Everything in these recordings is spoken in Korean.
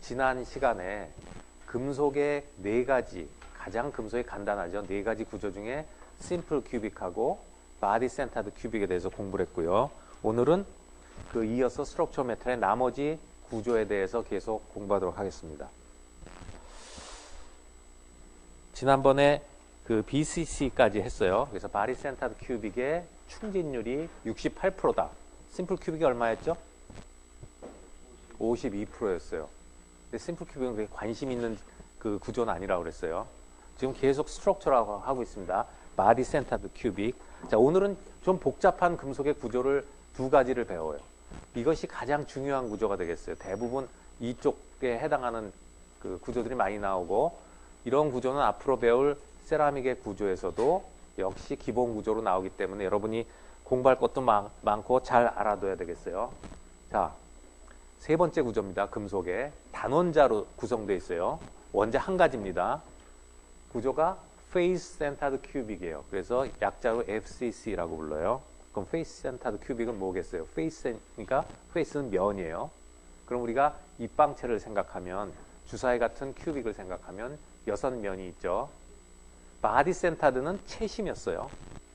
지난 시간에 금속의 네 가지, 가장 금속이 간단하죠. 네 가지 구조 중에 심플 큐빅하고 바디 센터드 큐빅에 대해서 공부를 했고요. 오늘은 그 이어서 스트럭처 메탈의 나머지 구조에 대해서 계속 공부하도록 하겠습니다. 지난번에 그 BCC까지 했어요. 그래서 바디 센터드 큐빅의 충진율이 68%다. 심플 큐빅이 얼마였죠? 52%였어요. 근데 심플 큐빅은 그렇게 관심 있는 그 구조는 아니라고 그랬어요. 지금 계속 스트럭처라고 하고 있습니다. 바디 센터드 큐빅. 자, 오늘은 좀 복잡한 금속의 구조를 두 가지를 배워요. 이것이 가장 중요한 구조가 되겠어요. 대부분 이쪽에 해당하는 그 구조들이 많이 나오고, 이런 구조는 앞으로 배울 세라믹의 구조에서도 역시 기본 구조로 나오기 때문에 여러분이 공부할 것도 많고 잘 알아둬야 되겠어요. 자, 세 번째 구조입니다. 금속의 단원자로 구성되어 있어요. 원자 한 가지입니다. 구조가 Face Centered Cubic이에요. 그래서 약자로 FCC라고 불러요. 그럼 Face Centered Cubic은 뭐겠어요? Face니까 Face는 면이에요. 그럼 우리가 입방체를 생각하면, 주사위 같은 큐빅을 생각하면 6면이 있죠. 바디 센터드는 채심이었어요.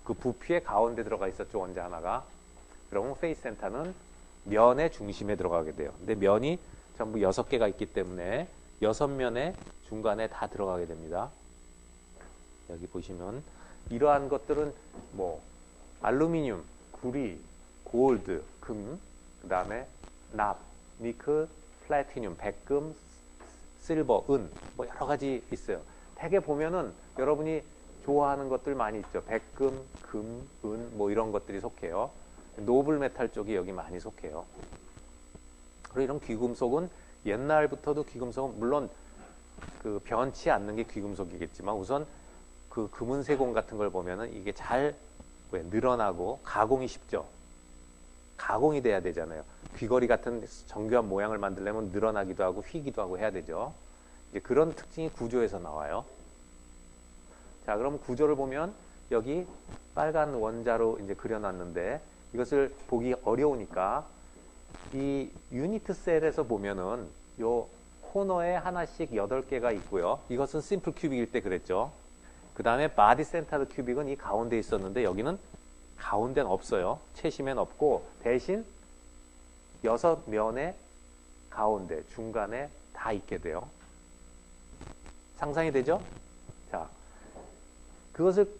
그 부피의 가운데 들어가 있었죠, 원자 하나가. 그러면 페이스 센터는 면의 중심에 들어가게 돼요. 근데 면이 전부 6개가 있기 때문에 6면의 중간에 다 들어가게 됩니다. 여기 보시면 이러한 것들은 뭐 알루미늄, 구리, 골드, 금, 그 다음에 납, 니켈, 플래티늄, 백금, 실버, 은, 뭐 여러 가지 있어요. 되게 보면은 여러분이 좋아하는 것들 많이 있죠. 백금, 금, 은, 뭐 이런 것들이 속해요. 노블 메탈 쪽이 여기 많이 속해요. 그리고 이런 귀금속은 옛날부터도 귀금속은 물론 그 변치 않는 게 귀금속이겠지만 우선 그 금은세공 같은 걸 보면은 이게 잘 늘어나고 가공이 쉽죠. 가공이 돼야 되잖아요. 귀걸이 같은 정교한 모양을 만들려면 늘어나기도 하고 휘기도 하고 해야 되죠. 이제 그런 특징이 구조에서 나와요. 자, 그럼 구조를 보면 여기 빨간 원자로 이제 그려놨는데 이것을 보기 어려우니까 이 유니트 셀에서 보면은 요 코너에 하나씩 8개가 있고요. 이것은 심플 큐빅일 때 그랬죠. 그 다음에 바디 센터드 큐빅은 이 가운데 있었는데 여기는 가운데는 없어요. 채심엔 없고 대신 6면의 가운데, 중간에 다 있게 돼요. 상상이 되죠? 자, 그것을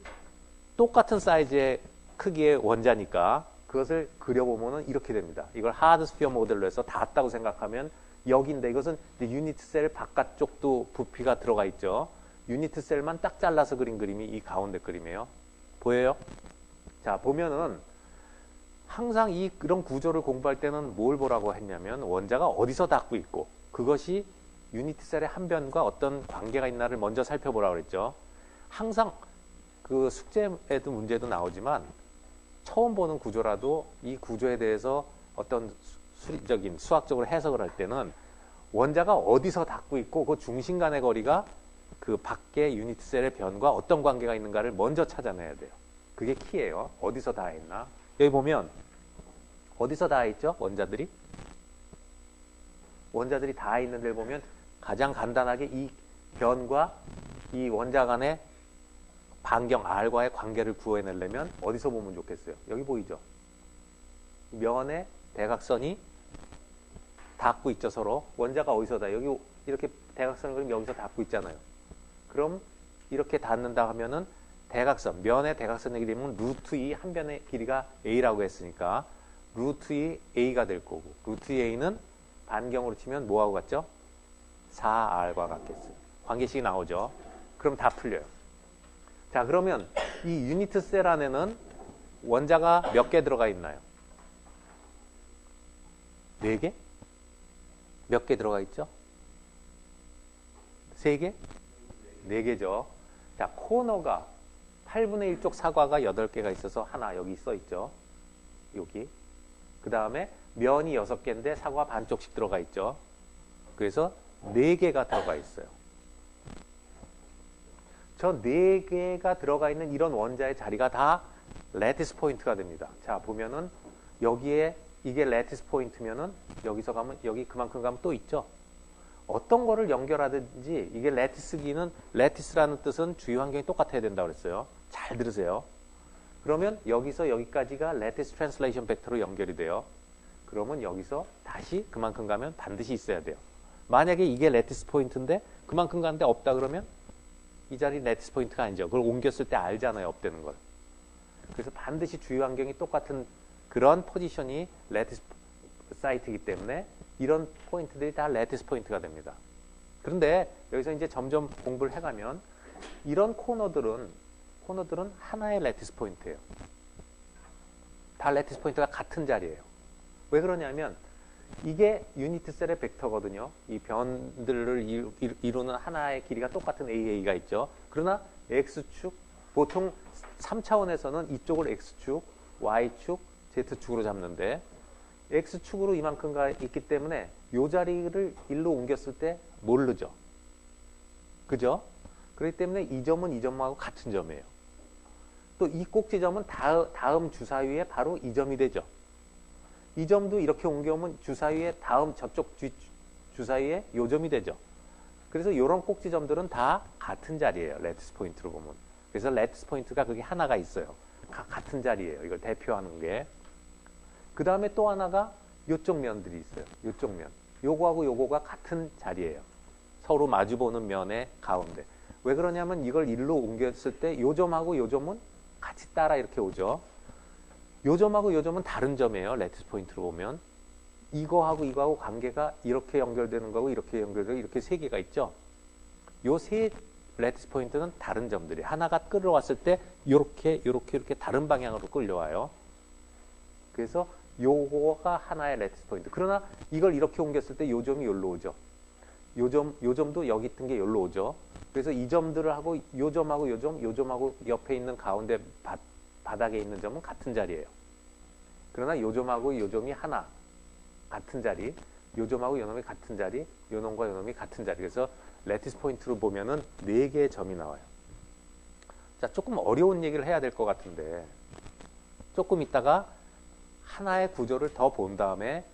똑같은 사이즈의 크기의 원자니까 그것을 그려보면 이렇게 됩니다. 이걸 하드 스피어 모델로 해서 닿았다고 생각하면 여기인데 이것은 유니트 셀 바깥쪽도 부피가 들어가 있죠. 유니트 셀만 딱 잘라서 그린 그림이 이 가운데 그림이에요. 보여요? 자, 보면은 항상 이런 구조를 공부할 때는 뭘 보라고 했냐면 원자가 어디서 닿고 있고 그것이 유니트 셀의 한 변과 어떤 관계가 있나를 먼저 살펴보라고 그랬죠. 항상 그 숙제에도 문제도 나오지만 처음 보는 구조라도 이 구조에 대해서 어떤 수리적인 수학적으로 해석을 할 때는 원자가 어디서 닿고 있고 그 중심 간의 거리가 그 밖의 유니트 셀의 변과 어떤 관계가 있는가를 먼저 찾아내야 돼요. 그게 키예요. 어디서 닿아 있나. 여기 보면 어디서 닿아 있죠? 원자들이 닿아 있는 데를 보면 가장 간단하게 이 변과 이 원자 간의 반경 R과의 관계를 구해내려면 어디서 보면 좋겠어요? 여기 보이죠? 면의 대각선이 닿고 있죠, 서로. 원자가 어디서 닿아요? 여기 이렇게 대각선을 그리면 여기서 닿고 있잖아요. 그럼 이렇게 닿는다 하면은 대각선, 면의 대각선의 길이면 루트 2 한 변의 길이가 A라고 했으니까 루트 2 A가 될 거고 루트 2 A는 반경으로 치면 뭐하고 같죠? 4R과 같겠어요. 관계식이 나오죠. 그럼 다 풀려요. 자, 그러면 이 유니트 셀 안에는 원자가 몇 개 들어가 있나요? 4개? 몇 개 들어가 있죠? 3개? 4개죠. 자, 코너가 8분의 1쪽 사과가 8개가 있어서 하나 여기 써 있죠. 여기. 그 다음에 면이 6개인데 사과 반쪽씩 들어가 있죠. 그래서 4개가 들어가 있어요. 저 4개가 들어가 있는 이런 원자의 자리가 다 레티스 포인트가 됩니다. 자, 보면은 여기에 이게 레티스 포인트면은 여기서 가면 여기 그만큼 가면 또 있죠. 어떤 거를 연결하든지 이게 레티스기는 레티스라는 뜻은 주위 환경이 똑같아야 된다고 그랬어요. 잘 들으세요. 그러면 여기서 여기까지가 레티스 트랜슬레이션 벡터로 연결이 돼요. 그러면 여기서 다시 그만큼 가면 반드시 있어야 돼요. 만약에 이게 레티스 포인트인데 그만큼 가는데 없다 그러면 이 자리 레티스 포인트가 아니죠. 그걸 옮겼을 때 알잖아요. 없다는 걸. 그래서 반드시 주위 환경이 똑같은 그런 포지션이 레티스 사이트이기 때문에 이런 포인트들이 다 레티스 포인트가 됩니다. 그런데 여기서 이제 점점 공부를 해가면 이런 코너들은 하나의 레티스 포인트예요. 다 레티스 포인트가 같은 자리예요. 왜 그러냐면 이게 유니트 셀의 벡터거든요. 이 변들을 이루는 하나의 길이가 똑같은 AA가 있죠. 그러나 X축, 보통 3차원에서는 이쪽을 X축, Y축, Z축으로 잡는데 X축으로 이만큼가 있기 때문에 이 자리를 일로 옮겼을 때 모르죠. 그죠? 그렇기 때문에 이 점은 이 점하고 같은 점이에요. 또 이 꼭지점은 다음 주사위에 바로 이 점이 되죠. 이 점도 이렇게 옮겨오면 주사위에 다음 저쪽 주사위에 요 점이 되죠. 그래서 이런 꼭지점들은 다 같은 자리예요. 레티스 포인트로 보면. 그래서 레티스 포인트가 그게 하나가 있어요. 같은 자리예요. 이걸 대표하는 게. 그 다음에 또 하나가 요쪽 면들이 있어요. 요쪽 면. 요거하고 요거가 같은 자리예요. 서로 마주보는 면의 가운데. 왜 그러냐면 이걸 일로 옮겼을 때 요 점하고 요 점은 같이 따라 이렇게 오죠. 요 점하고 요 점은 다른 점이에요. 레티스 포인트로 보면. 이거하고 이거하고 관계가 이렇게 연결되는 거고 이렇게 연결되고 이렇게 세 개가 있죠. 요 세 레티스 포인트는 다른 점들이 하나가 끌어왔을 때 이렇게 다른 방향으로 끌려와요. 그래서 요거가 하나의 레티스 포인트. 그러나 이걸 이렇게 옮겼을 때 요 점이 여기로 오죠. 요 점도 여기 있던 게 여기로 오죠. 그래서 이 점들을 하고 요 점하고 요 점하고 옆에 있는 가운데 바닥에 있는 점은 같은 자리예요. 그러나 요 점하고 요 점이 하나 같은 자리, 요 점하고 요 놈이 같은 자리, 요 놈과 요 놈이 같은 자리. 그래서 레티스 포인트로 보면은 4개의 점이 나와요. 자, 조금 어려운 얘기를 해야 될 것 같은데 조금 있다가 하나의 구조를 더 본 다음에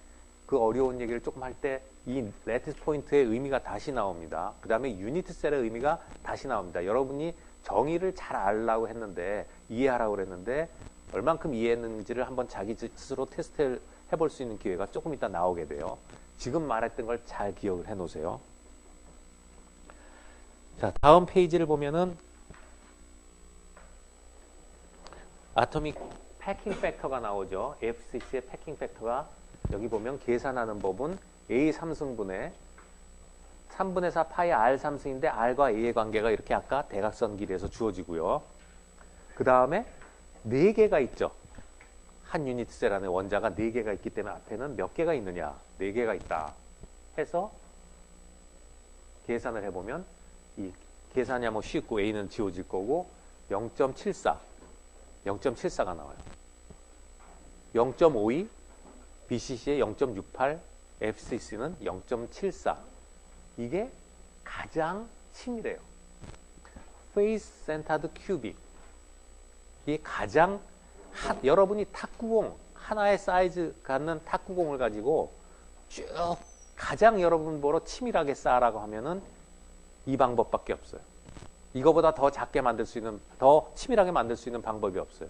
그 어려운 얘기를 조금 할 때 이 레티스 포인트의 의미가 다시 나옵니다. 그 다음에 유니트 셀의 의미가 다시 나옵니다. 여러분이 정의를 잘 알려고 했는데 이해하라고 그랬는데 얼만큼 이해했는지를 한번 자기 스스로 테스트를 해볼 수 있는 기회가 조금 이따 나오게 돼요. 지금 말했던 걸 잘 기억을 해 놓으세요. 자, 다음 페이지를 보면은 아토믹 패킹 팩터가 나오죠. FCC의 패킹 팩터가 여기 보면 계산하는 법은 A 3승분의 3분의 4 파이 R 3승인데 R과 A의 관계가 이렇게 아까 대각선 길이에서 주어지고요. 그 다음에 4개가 있죠. 한 유니트 셀 안에 원자가 4개가 있기 때문에 앞에는 몇 개가 있느냐? 4개가 있다. 해서 계산을 해보면 이 계산이 뭐 쉽고 A는 지워질 거고 0.74가 나와요. 0.52, BCC의 0.68, FCC는 0.74. 이게 가장 치밀해요. Face Centered Cubic. 이게 가장 여러분이 탁구공 하나의 사이즈 갖는 탁구공을 가지고 쭉 가장 여러분 보러 치밀하게 쌓으라고 하면은 이 방법밖에 없어요. 이거보다 더 작게 만들 수 있는, 더 치밀하게 만들 수 있는 방법이 없어요.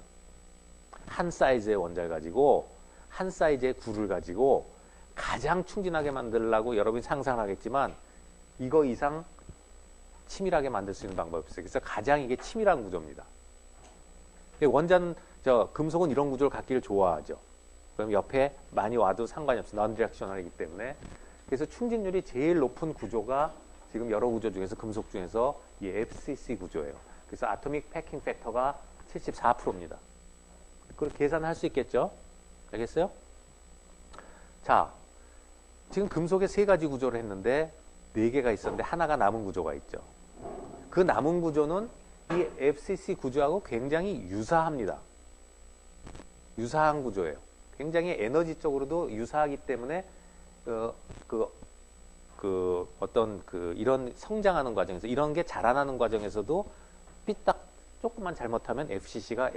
한 사이즈의 원자를 가지고, 한 사이즈의 굴을 가지고 가장 충진하게 만들려고 여러분이 상상을 하겠지만 이거 이상 치밀하게 만들 수 있는 방법이 없어요. 그래서 가장 이게 치밀한 구조입니다. 원자는, 금속은 이런 구조를 갖기를 좋아하죠. 그럼 옆에 많이 와도 상관이 없어요. non directional이기 때문에. 그래서 충진율이 제일 높은 구조가 지금 여러 구조 중에서 금속 중에서 이 FCC 구조예요. 그래서 아토믹 패킹 팩터가 74%입니다. 그걸 계산할 수 있겠죠? 알겠어요? 자, 지금 금속의 3가지 구조를 했는데 4개가 있었는데 하나가 남은 구조가 있죠. 그 남은 구조는 이 FCC 구조하고 굉장히 유사합니다. 유사한 구조예요. 굉장히 에너지적으로도 유사하기 때문에 이런 성장하는 과정에서 이런 게 자라나는 과정에서도 삐딱 조금만 잘못하면 FCC가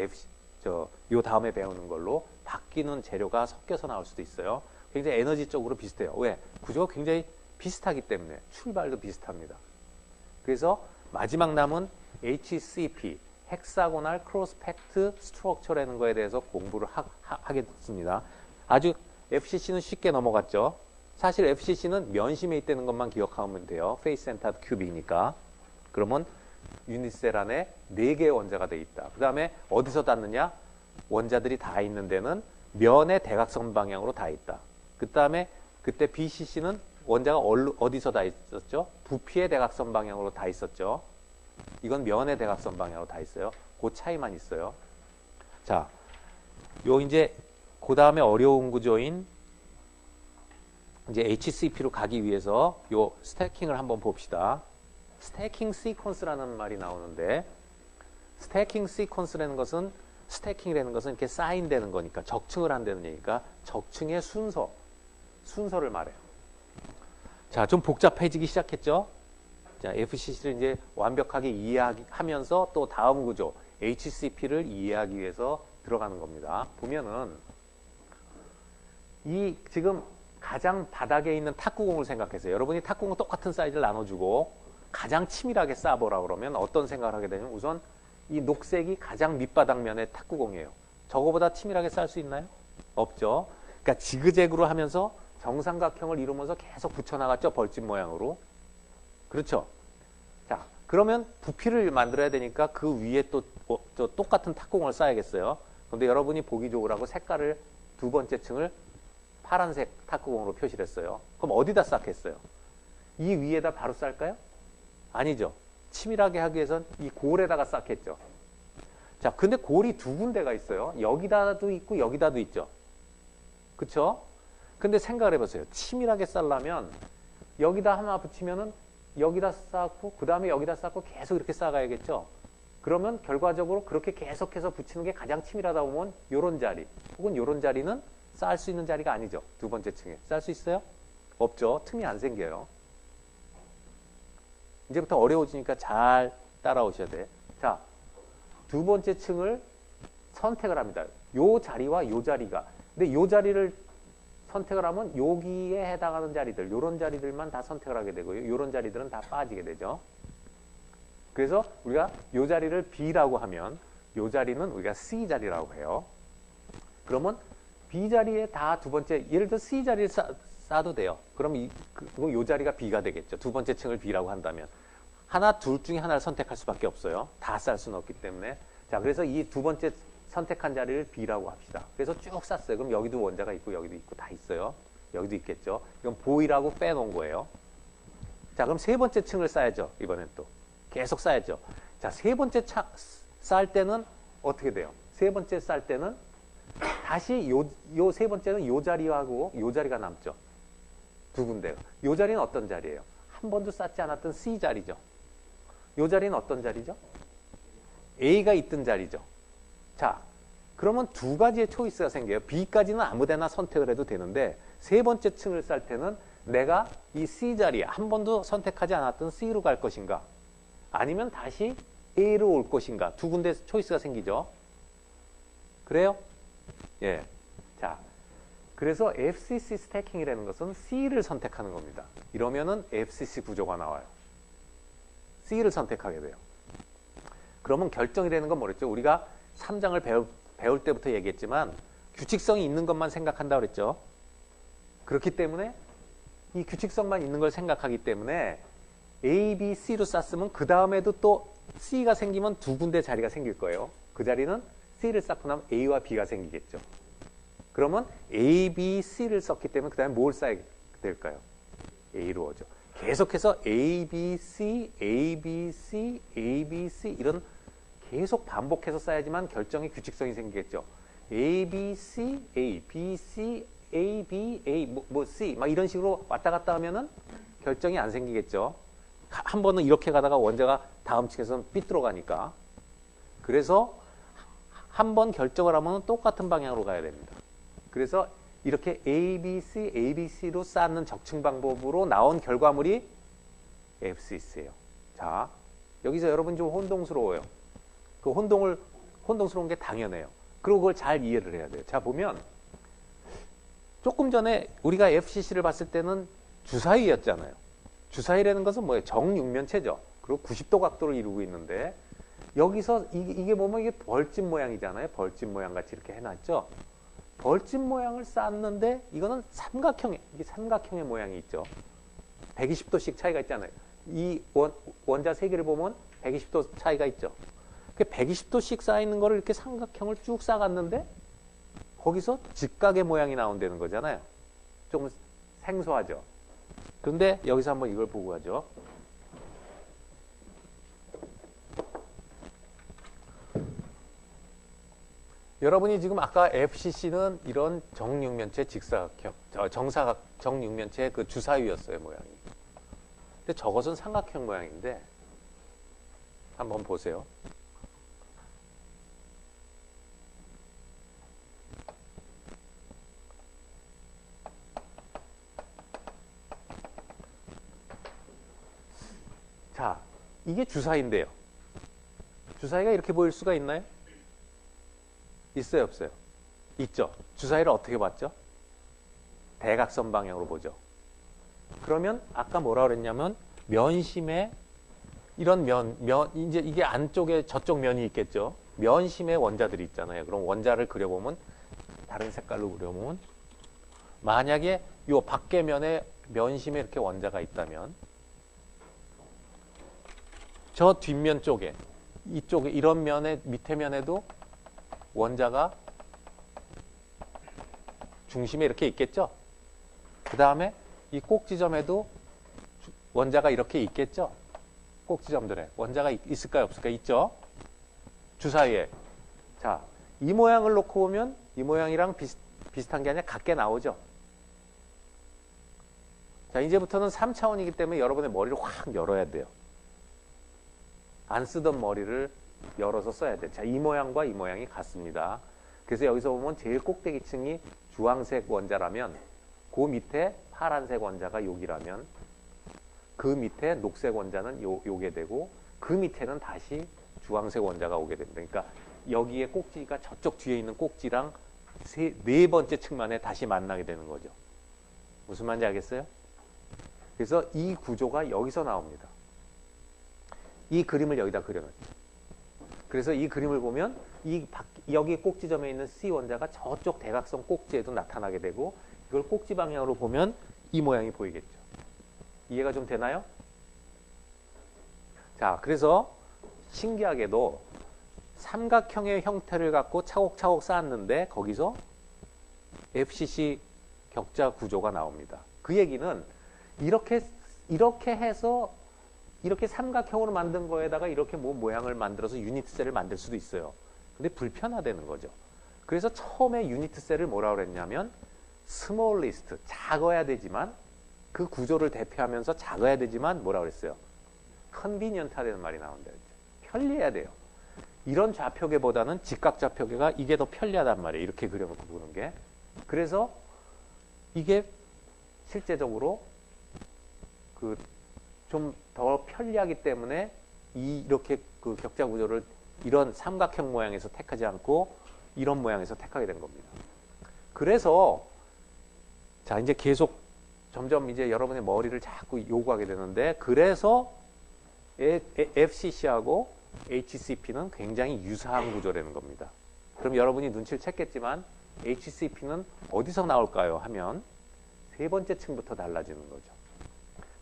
요 다음에 배우는 걸로 바뀌는 재료가 섞여서 나올 수도 있어요. 굉장히 에너지적으로 비슷해요. 왜? 구조가 굉장히 비슷하기 때문에 출발도 비슷합니다. 그래서 마지막 남은 HCP, 헥사고널 크로스 팩트 스트럭처라는 거에 대해서 공부를 하게 됐습니다. 아주 FCC는 쉽게 넘어갔죠. 사실 FCC는 면심에 있다는 것만 기억하면 돼요. 페이스 센터드 큐빅이니까. 그러면 유닛셀 안에 4개의 원자가 돼 있다. 그 다음에 어디서 닿느냐? 원자들이 다 있는 데는 면의 대각선 방향으로 다 있다. 그 다음에 그때 BCC는 원자가 어디서 다 있었죠? 부피의 대각선 방향으로 다 있었죠. 이건 면의 대각선 방향으로 다 있어요. 그 차이만 있어요. 자, 요 이제 그 다음에 어려운 구조인 이제 HCP로 가기 위해서 요 스태킹을 한번 봅시다. 스태킹 시퀀스라는 말이 나오는데 스태킹 시퀀스라는 것은 스태킹이라는 것은 이렇게 쌓인다는 거니까 적층을 한다는 얘기니까 적층의 순서를 말해요. 자, 좀 복잡해지기 시작했죠? 자, FCC를 이제 완벽하게 이해하면서 또 다음 구조 HCP를 이해하기 위해서 들어가는 겁니다. 보면은 이 지금 가장 바닥에 있는 탁구공을 생각해서요. 여러분이 탁구공 똑같은 사이즈를 나눠주고 가장 치밀하게 쏴보라 그러면 어떤 생각을 하게 되냐면 우선 이 녹색이 가장 밑바닥면의 탁구공이에요. 저거보다 치밀하게 쌀 수 있나요? 없죠. 그러니까 지그재그로 하면서 정삼각형을 이루면서 계속 붙여나갔죠. 벌집 모양으로. 그렇죠. 자, 그러면 부피를 만들어야 되니까 그 위에 또 똑같은 탁구공을 쏴야겠어요. 그런데 여러분이 보기 좋으라고 색깔을 두 번째 층을 파란색 탁구공으로 표시를 했어요. 그럼 어디다 쌓겠어요? 이 위에다 바로 쌀까요? 아니죠. 치밀하게 하기 위해선 이 골에다가 쌓겠죠. 자, 근데 골이 두 군데가 있어요. 여기다도 있고 여기다도 있죠. 그쵸? 근데 생각을 해보세요. 치밀하게 쌀려면 여기다 하나 붙이면은 여기다 쌓고 그 다음에 여기다 쌓고 계속 이렇게 쌓아가야겠죠. 그러면 결과적으로 그렇게 계속해서 붙이는 게 가장 치밀하다 보면 요런 자리 혹은 요런 자리는 쌓을 수 있는 자리가 아니죠. 두 번째 층에. 쌓을 수 있어요? 없죠. 틈이 안 생겨요. 이제부터 어려워지니까 잘 따라오셔야 돼. 자, 두 번째 층을 선택을 합니다. 요 자리와 요 자리가. 근데 요 자리를 선택을 하면 여기에 해당하는 자리들, 요런 자리들만 다 선택을 하게 되고요. 요런 자리들은 다 빠지게 되죠. 그래서 우리가 요 자리를 B라고 하면 요 자리는 우리가 C 자리라고 해요. 그러면 B 자리에 다 두 번째, 예를 들어 C 자리를 쌓아도 돼요. 그럼 요 자리가 B가 되겠죠. 두 번째 층을 B라고 한다면. 하나, 둘 중에 하나를 선택할 수밖에 없어요. 다 쌀 수는 없기 때문에. 자, 그래서 이 두 번째 선택한 자리를 B라고 합시다. 그래서 쭉 쌌어요. 그럼 여기도 원자가 있고 여기도 있고 다 있어요. 여기도 있겠죠. 이건 보이라고 빼놓은 거예요. 자, 그럼 세 번째 층을 쌓아야죠. 이번엔 또. 계속 쌓아야죠. 자, 세 번째 쌓을 때는 어떻게 돼요? 세 번째 쌓을 때는 다시 요 세 번째는 요 자리하고 요 자리가 남죠. 두 군데가. 요 자리는 어떤 자리예요? 한 번도 쌓지 않았던 C 자리죠. 요 자리는 어떤 자리죠? A가 있던 자리죠. 자, 그러면 두 가지의 초이스가 생겨요. B까지는 아무데나 선택을 해도 되는데 세 번째 층을 쌓을 때는 내가 이 C 자리에 한 번도 선택하지 않았던 C로 갈 것인가 아니면 다시 A로 올 것인가 두 군데 초이스가 생기죠. 그래요? 예. 자, 그래서 FCC 스태킹이라는 것은 C를 선택하는 겁니다. 이러면은 FCC 구조가 나와요. C를 선택하게 돼요. 그러면 결정이 되는 건 뭐랬죠? 우리가 3장을 배울 때부터 얘기했지만 규칙성이 있는 것만 생각한다고 그랬죠. 그렇기 때문에 이 규칙성만 있는 걸 생각하기 때문에 A, B, C로 쌌으면 그 다음에도 또 C가 생기면 두 군데 자리가 생길 거예요. 그 자리는 C를 쌓고 나면 A와 B가 생기겠죠. 그러면 A, B, C를 썼기 때문에 그 다음에 뭘 쌓아야 될까요? A로 오죠. 계속해서 A, B, C, A, B, C, A, B, C 이런 계속 반복해서 쌓아야지만 결정의 규칙성이 생기겠죠. A, B, C, A, B, C, A, B, A, C 막 이런 식으로 왔다 갔다 하면은 결정이 안 생기겠죠. 한 번은 이렇게 가다가 원자가 다음 층에서는 삐뚤어 가니까. 그래서 한 번 결정을 하면 똑같은 방향으로 가야 됩니다. 그래서 이렇게 A, B, C, A, B, C로 쌓는 적층 방법으로 나온 결과물이 FCC예요. 자, 여기서 여러분 좀 혼동스러워요. 그 혼동스러운 게 당연해요. 그리고 그걸 잘 이해를 해야 돼요. 자, 보면 조금 전에 우리가 FCC를 봤을 때는 주사위였잖아요. 주사위라는 것은 뭐예요? 정육면체죠. 그리고 90도 각도를 이루고 있는데 여기서 이게 보면 이게 벌집 모양이잖아요. 벌집 모양 같이 이렇게 해놨죠. 벌집 모양을 쌓았는데 이거는 이게 삼각형의 모양이 있죠. 120도씩 차이가 있잖아요. 이 원자 세 개를 보면 120도 차이가 있죠. 120도씩 쌓이는 거를 이렇게 삼각형을 쭉 쌓았는데 거기서 직각의 모양이 나온다는 거잖아요. 조금 생소하죠. 그런데 여기서 한번 이걸 보고 가죠. 여러분이 지금 아까 FCC는 이런 정육면체 직사각형, 정육면체 그 주사위였어요, 모양이. 근데 저것은 삼각형 모양인데 한번 보세요. 자, 이게 주사위인데요. 주사위가 이렇게 보일 수가 있나요? 있어요, 없어요? 있죠. 주사위를 어떻게 봤죠? 대각선 방향으로 보죠. 그러면 아까 뭐라 그랬냐면 면심에 이런 이제 이게 안쪽에 저쪽 면이 있겠죠. 면심에 원자들이 있잖아요. 그럼 원자를 그려보면 다른 색깔로 그려보면 만약에 요 밖에 면에 면심에 이렇게 원자가 있다면 저 뒷면 쪽에 이쪽에 이런 면에 밑에 면에도 원자가 중심에 이렇게 있겠죠. 그 다음에 이 꼭지점에도 원자가 이렇게 있겠죠. 꼭지점들에 원자가 있을까요, 없을까요? 있죠. 주사위에. 자, 이 모양을 놓고 보면 이 모양이랑 비슷한 게 아니라 같게 나오죠. 자, 이제부터는 3차원이기 때문에 여러분의 머리를 확 열어야 돼요. 안 쓰던 머리를 열어서 써야 돼. 자, 이 모양과 이 모양이 같습니다. 그래서 여기서 보면 제일 꼭대기층이 주황색 원자라면 그 밑에 파란색 원자가 여기라면 그 밑에 녹색 원자는 요게 되고 그 밑에는 다시 주황색 원자가 오게 됩니다. 그러니까 여기에 꼭지가 저쪽 뒤에 있는 꼭지랑 네 번째 층만에 다시 만나게 되는 거죠. 무슨 말인지 알겠어요? 그래서 이 구조가 여기서 나옵니다. 이 그림을 여기다 그려놨죠. 그래서 이 그림을 보면 여기 꼭지점에 있는 C 원자가 저쪽 대각선 꼭지에도 나타나게 되고 이걸 꼭지 방향으로 보면 이 모양이 보이겠죠. 이해가 좀 되나요? 자, 그래서 신기하게도 삼각형의 형태를 갖고 차곡차곡 쌓았는데 거기서 FCC 격자 구조가 나옵니다. 그 얘기는 이렇게 해서 이렇게 삼각형으로 만든 거에다가 이렇게 뭐 모양을 만들어서 유니트셀을 만들 수도 있어요. 근데 불편하다는 거죠. 그래서 처음에 유니트셀을 뭐라 그랬냐면 스몰리스트, 작아야 되지만 그 구조를 대표하면서 작아야 되지만 뭐라 그랬어요? 컨비니언트하다는 말이 나온다 그랬죠. 편리해야 돼요. 이런 좌표계보다는 직각 좌표계가 이게 더 편리하단 말이에요. 이렇게 그려놓고 보는 게. 그래서 이게 실제적으로 좀 더 편리하기 때문에 이렇게 그 격자 구조를 이런 삼각형 모양에서 택하지 않고 이런 모양에서 택하게 된 겁니다. 그래서 자, 이제 계속 점점 이제 여러분의 머리를 자꾸 요구하게 되는데 그래서 FCC하고 HCP는 굉장히 유사한 구조라는 겁니다. 그럼 여러분이 눈치를 챘겠지만 HCP는 어디서 나올까요? 하면 세 번째 층부터 달라지는 거죠.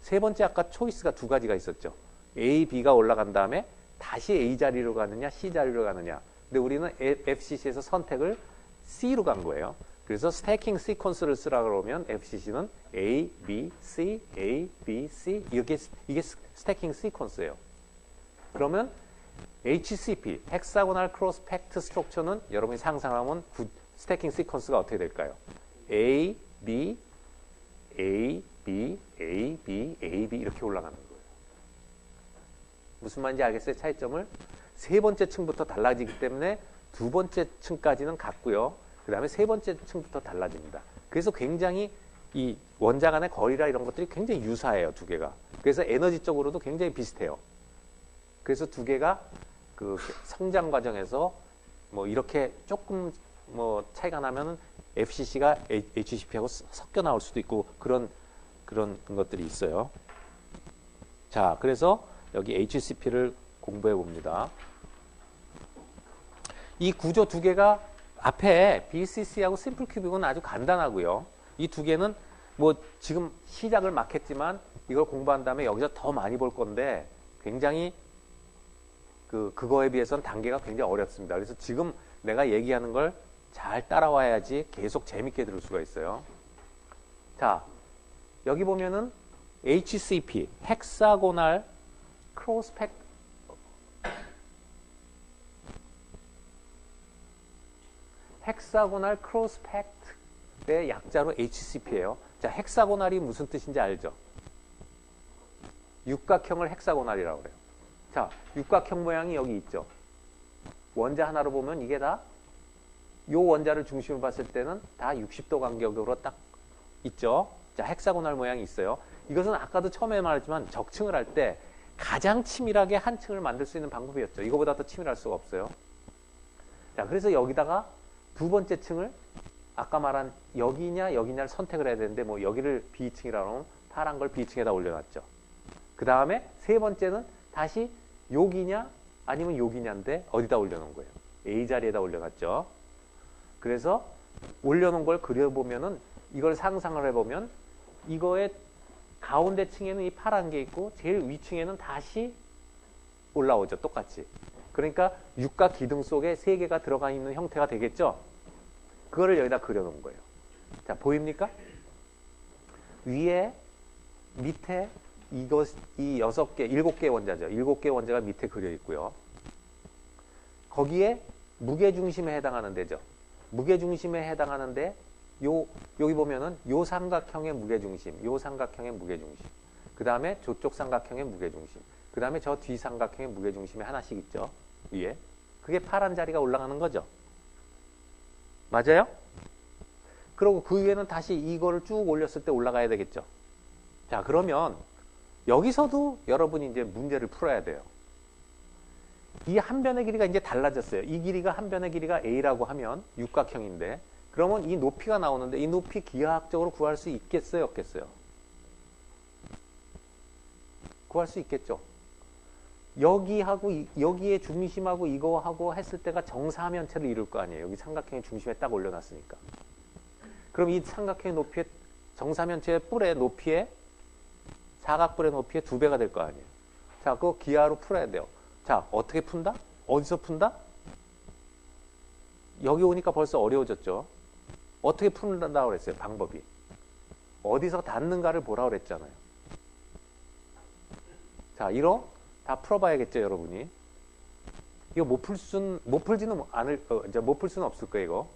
세 번째 아까 초이스가 두 가지가 있었죠. A, B가 올라간 다음에 다시 A 자리로 가느냐 C 자리로 가느냐. 근데 우리는 FCC에서 선택을 C로 간 거예요. 그래서 스태킹 시퀀스를 쓰라 그러면 FCC는 A, B, C, A, B, C 이게 스태킹 시퀀스예요. 그러면 HCP, 헥사고널 크로스 팩트 스트럭처는 여러분이 상상하면 스태킹 시퀀스가 어떻게 될까요? A, B, A, B, A, B, A, B 이렇게 올라가는 거예요. 무슨 말인지 알겠어요? 차이점을? 세 번째 층부터 달라지기 때문에 두 번째 층까지는 같고요. 그 다음에 세 번째 층부터 달라집니다. 그래서 굉장히 이 원자 간의 거리라 이런 것들이 굉장히 유사해요. 두 개가. 그래서 에너지적으로도 굉장히 비슷해요. 그래서 두 개가 그 성장 과정에서 뭐 이렇게 조금 뭐 차이가 나면은 FCC가 HCP하고 섞여 나올 수도 있고 그런 그런 것들이 있어요. 자, 그래서 여기 HCP를 공부해 봅니다. 이 구조 두 개가 앞에 BCC하고 심플 큐빅은 아주 간단하고요. 이 두 개는 뭐 지금 시작을 막 했지만 이걸 공부한 다음에 여기서 더 많이 볼 건데 굉장히 그거에 비해서는 단계가 굉장히 어렵습니다. 그래서 지금 내가 얘기하는 걸 잘 따라와야지 계속 재밌게 들을 수가 있어요. 자, 여기 보면은 HCP, 헥사고날 크로스펙 헥사고날 크로스펙트의 약자로 HCP예요. 자, 헥사고날이 무슨 뜻인지 알죠? 육각형을 헥사고날이라고 그래요. 자, 육각형 모양이 여기 있죠. 원자 하나로 보면 이게 다 요 원자를 중심으로 봤을 때는 다 60도 간격으로 딱 있죠. 자, 헥사고날 모양이 있어요. 이것은 아까도 처음에 말했지만 적층을 할 때 가장 치밀하게 한 층을 만들 수 있는 방법이었죠. 이거보다 더 치밀할 수가 없어요. 자, 그래서 여기다가 두 번째 층을 아까 말한 여기냐 여기냐를 선택을 해야 되는데 뭐 여기를 B층이라고 하면 파란 걸 B층에다 올려놨죠. 그 다음에 세 번째는 다시 여기냐 아니면 여기냐인데 어디다 올려놓은 거예요. A 자리에다 올려놨죠. 그래서 올려놓은 걸 그려보면은 이걸 상상을 해보면 이거의 가운데 층에는 이 파란 게 있고 제일 위층에는 다시 올라오죠. 똑같이. 그러니까 육각 기둥 속에 세 개가 들어가 있는 형태가 되겠죠. 그거를 여기다 그려놓은 거예요. 자, 보입니까? 위에 밑에 이 6개, 7개 원자죠. 7개 원자가 밑에 그려 있고요. 거기에 무게중심에 해당하는 데죠. 무게중심에 해당하는데 여기 보면은 요 삼각형의 무게중심, 요 삼각형의 무게중심, 그 다음에 저쪽 삼각형의 무게중심, 그 다음에 저 뒤 삼각형의 무게중심이 하나씩 있죠. 위에. 그게 파란 자리가 올라가는 거죠. 맞아요? 그리고 그 위에는 다시 이거를 쭉 올렸을 때 올라가야 되겠죠. 자, 그러면 여기서도 여러분이 이제 문제를 풀어야 돼요. 이 한 변의 길이가 이제 달라졌어요. 이 길이가 한 변의 길이가 A라고 하면 육각형인데 그러면 이 높이가 나오는데 이 높이 기하학적으로 구할 수 있겠어요? 없겠어요? 구할 수 있겠죠. 여기하고 여기에 중심하고 이거하고 했을 때가 정사면체를 이룰 거 아니에요. 여기 삼각형의 중심에 딱 올려놨으니까. 그럼 이 삼각형의 높이에 정사면체의 뿔의 높이에 사각뿔의 높이의 2배가 될 거 아니에요. 자, 그거 기하로 풀어야 돼요. 자, 어떻게 푼다? 어디서 푼다? 여기 오니까 벌써 어려워졌죠. 어떻게 푼다고 그랬어요? 방법이. 어디서 닿는가를 보라고 그랬잖아요. 자, 이거 다 풀어봐야겠죠, 여러분이. 이거 못 풀지는 않을, 이제 못 풀 수는 없을 거예요, 이거.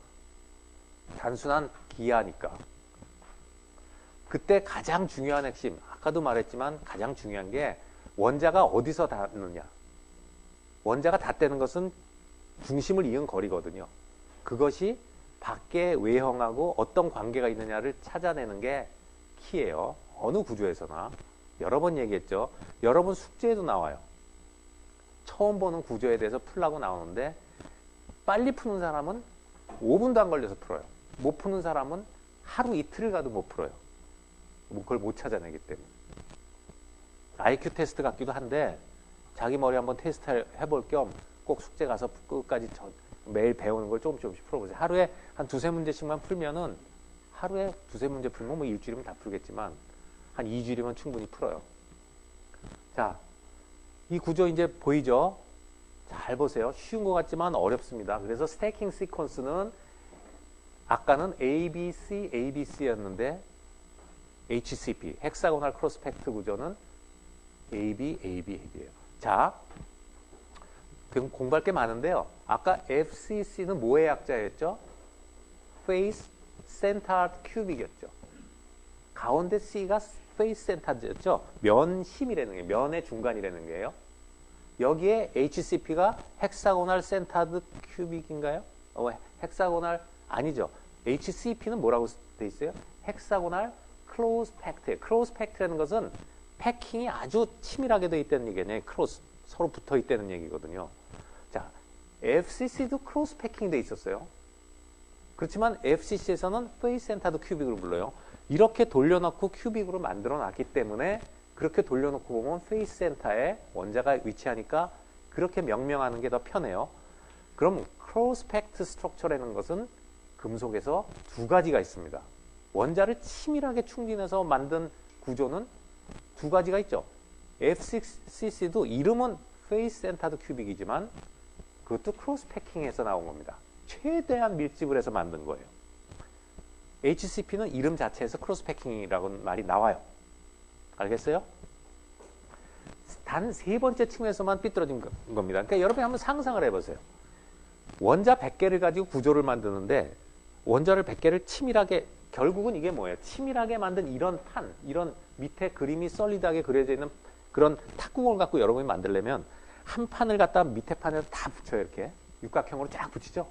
단순한 기하니까. 그때 가장 중요한 핵심, 아까도 말했지만 가장 중요한 게 원자가 어디서 닿느냐. 원자가 닿다는 것은 중심을 이은 거리거든요. 그것이 밖의 외형하고 어떤 관계가 있느냐를 찾아내는 게 키예요. 어느 구조에서나. 여러 번 얘기했죠. 여러분 숙제에도 나와요. 처음 보는 구조에 대해서 풀라고 나오는데 빨리 푸는 사람은 5분도 안 걸려서 풀어요. 못 푸는 사람은 하루 이틀을 가도 못 풀어요. 그걸 못 찾아내기 때문에. IQ 테스트 같기도 한데 자기 머리 한번 테스트 해볼 겸 꼭 숙제 가서 끝까지 매일 배우는 걸 조금씩 풀어보세요. 하루에 한 2-3문제씩만 풀면은 하루에 2-3문제 풀면 뭐 일주일이면 다 풀겠지만 한 2주일이면 충분히 풀어요. 자, 이 구조 이제 보이죠? 잘 보세요. 쉬운 것 같지만 어렵습니다. 그래서 스태킹 시퀀스는 아까는 ABC, ABC였는데 HCP, 헥사고날 크로스펙트 구조는 AB, AB, AB예요. 자, 공부할 게 많은데요. 아까 FCC는 뭐의 약자였죠? Face Centered Cubic이었죠. 가운데 C가 Face Centered였죠. 면심이라는 게 면의 중간이라는 게요. 여기에 HCP가 헥사고날 센터드 큐빅인가요? 헥사고날 아니죠. HCP는 뭐라고 돼 있어요? 헥사고날 클로즈 팩트. 클로즈 팩트라는 것은 패킹이 아주 치밀하게 돼 있다는 얘기네. 클로즈 서로 붙어 있다는 얘기거든요. 자, FCC도 클로즈 패킹이 돼 있었어요. 그렇지만 FCC에서는 페이스 센터드 큐빅을 불러요. 이렇게 돌려놓고 큐빅으로 만들어 놨기 때문에 그렇게 돌려놓고 보면 페이스 센터에 원자가 위치하니까 그렇게 명명하는 게 더 편해요. 그럼 크로스펙트 스트럭처라는 것은 금속에서 두 가지가 있습니다. 원자를 치밀하게 충진해서 만든 구조는 두 가지가 있죠. FCC도 이름은 페이스 센터드 큐빅이지만 그것도 크로스패킹에서 나온 겁니다. 최대한 밀집을 해서 만든 거예요. HCP는 이름 자체에서 크로스패킹이라고 말이 나와요. 알겠어요? 단 세 번째 층에서만 삐뚤어진 겁니다. 그러니까 여러분이 한번 상상을 해보세요. 원자 100개를 가지고 구조를 만드는데 원자를 100개를 치밀하게, 결국은 이게 뭐예요? 치밀하게 만든 이런 판, 이런 밑에 그림이 솔리드하게 그려져 있는 그런 탁구공을 갖고 여러분이 만들려면 한 판을 갖다 밑에 판에 다 붙여요. 이렇게 육각형으로 쫙 붙이죠.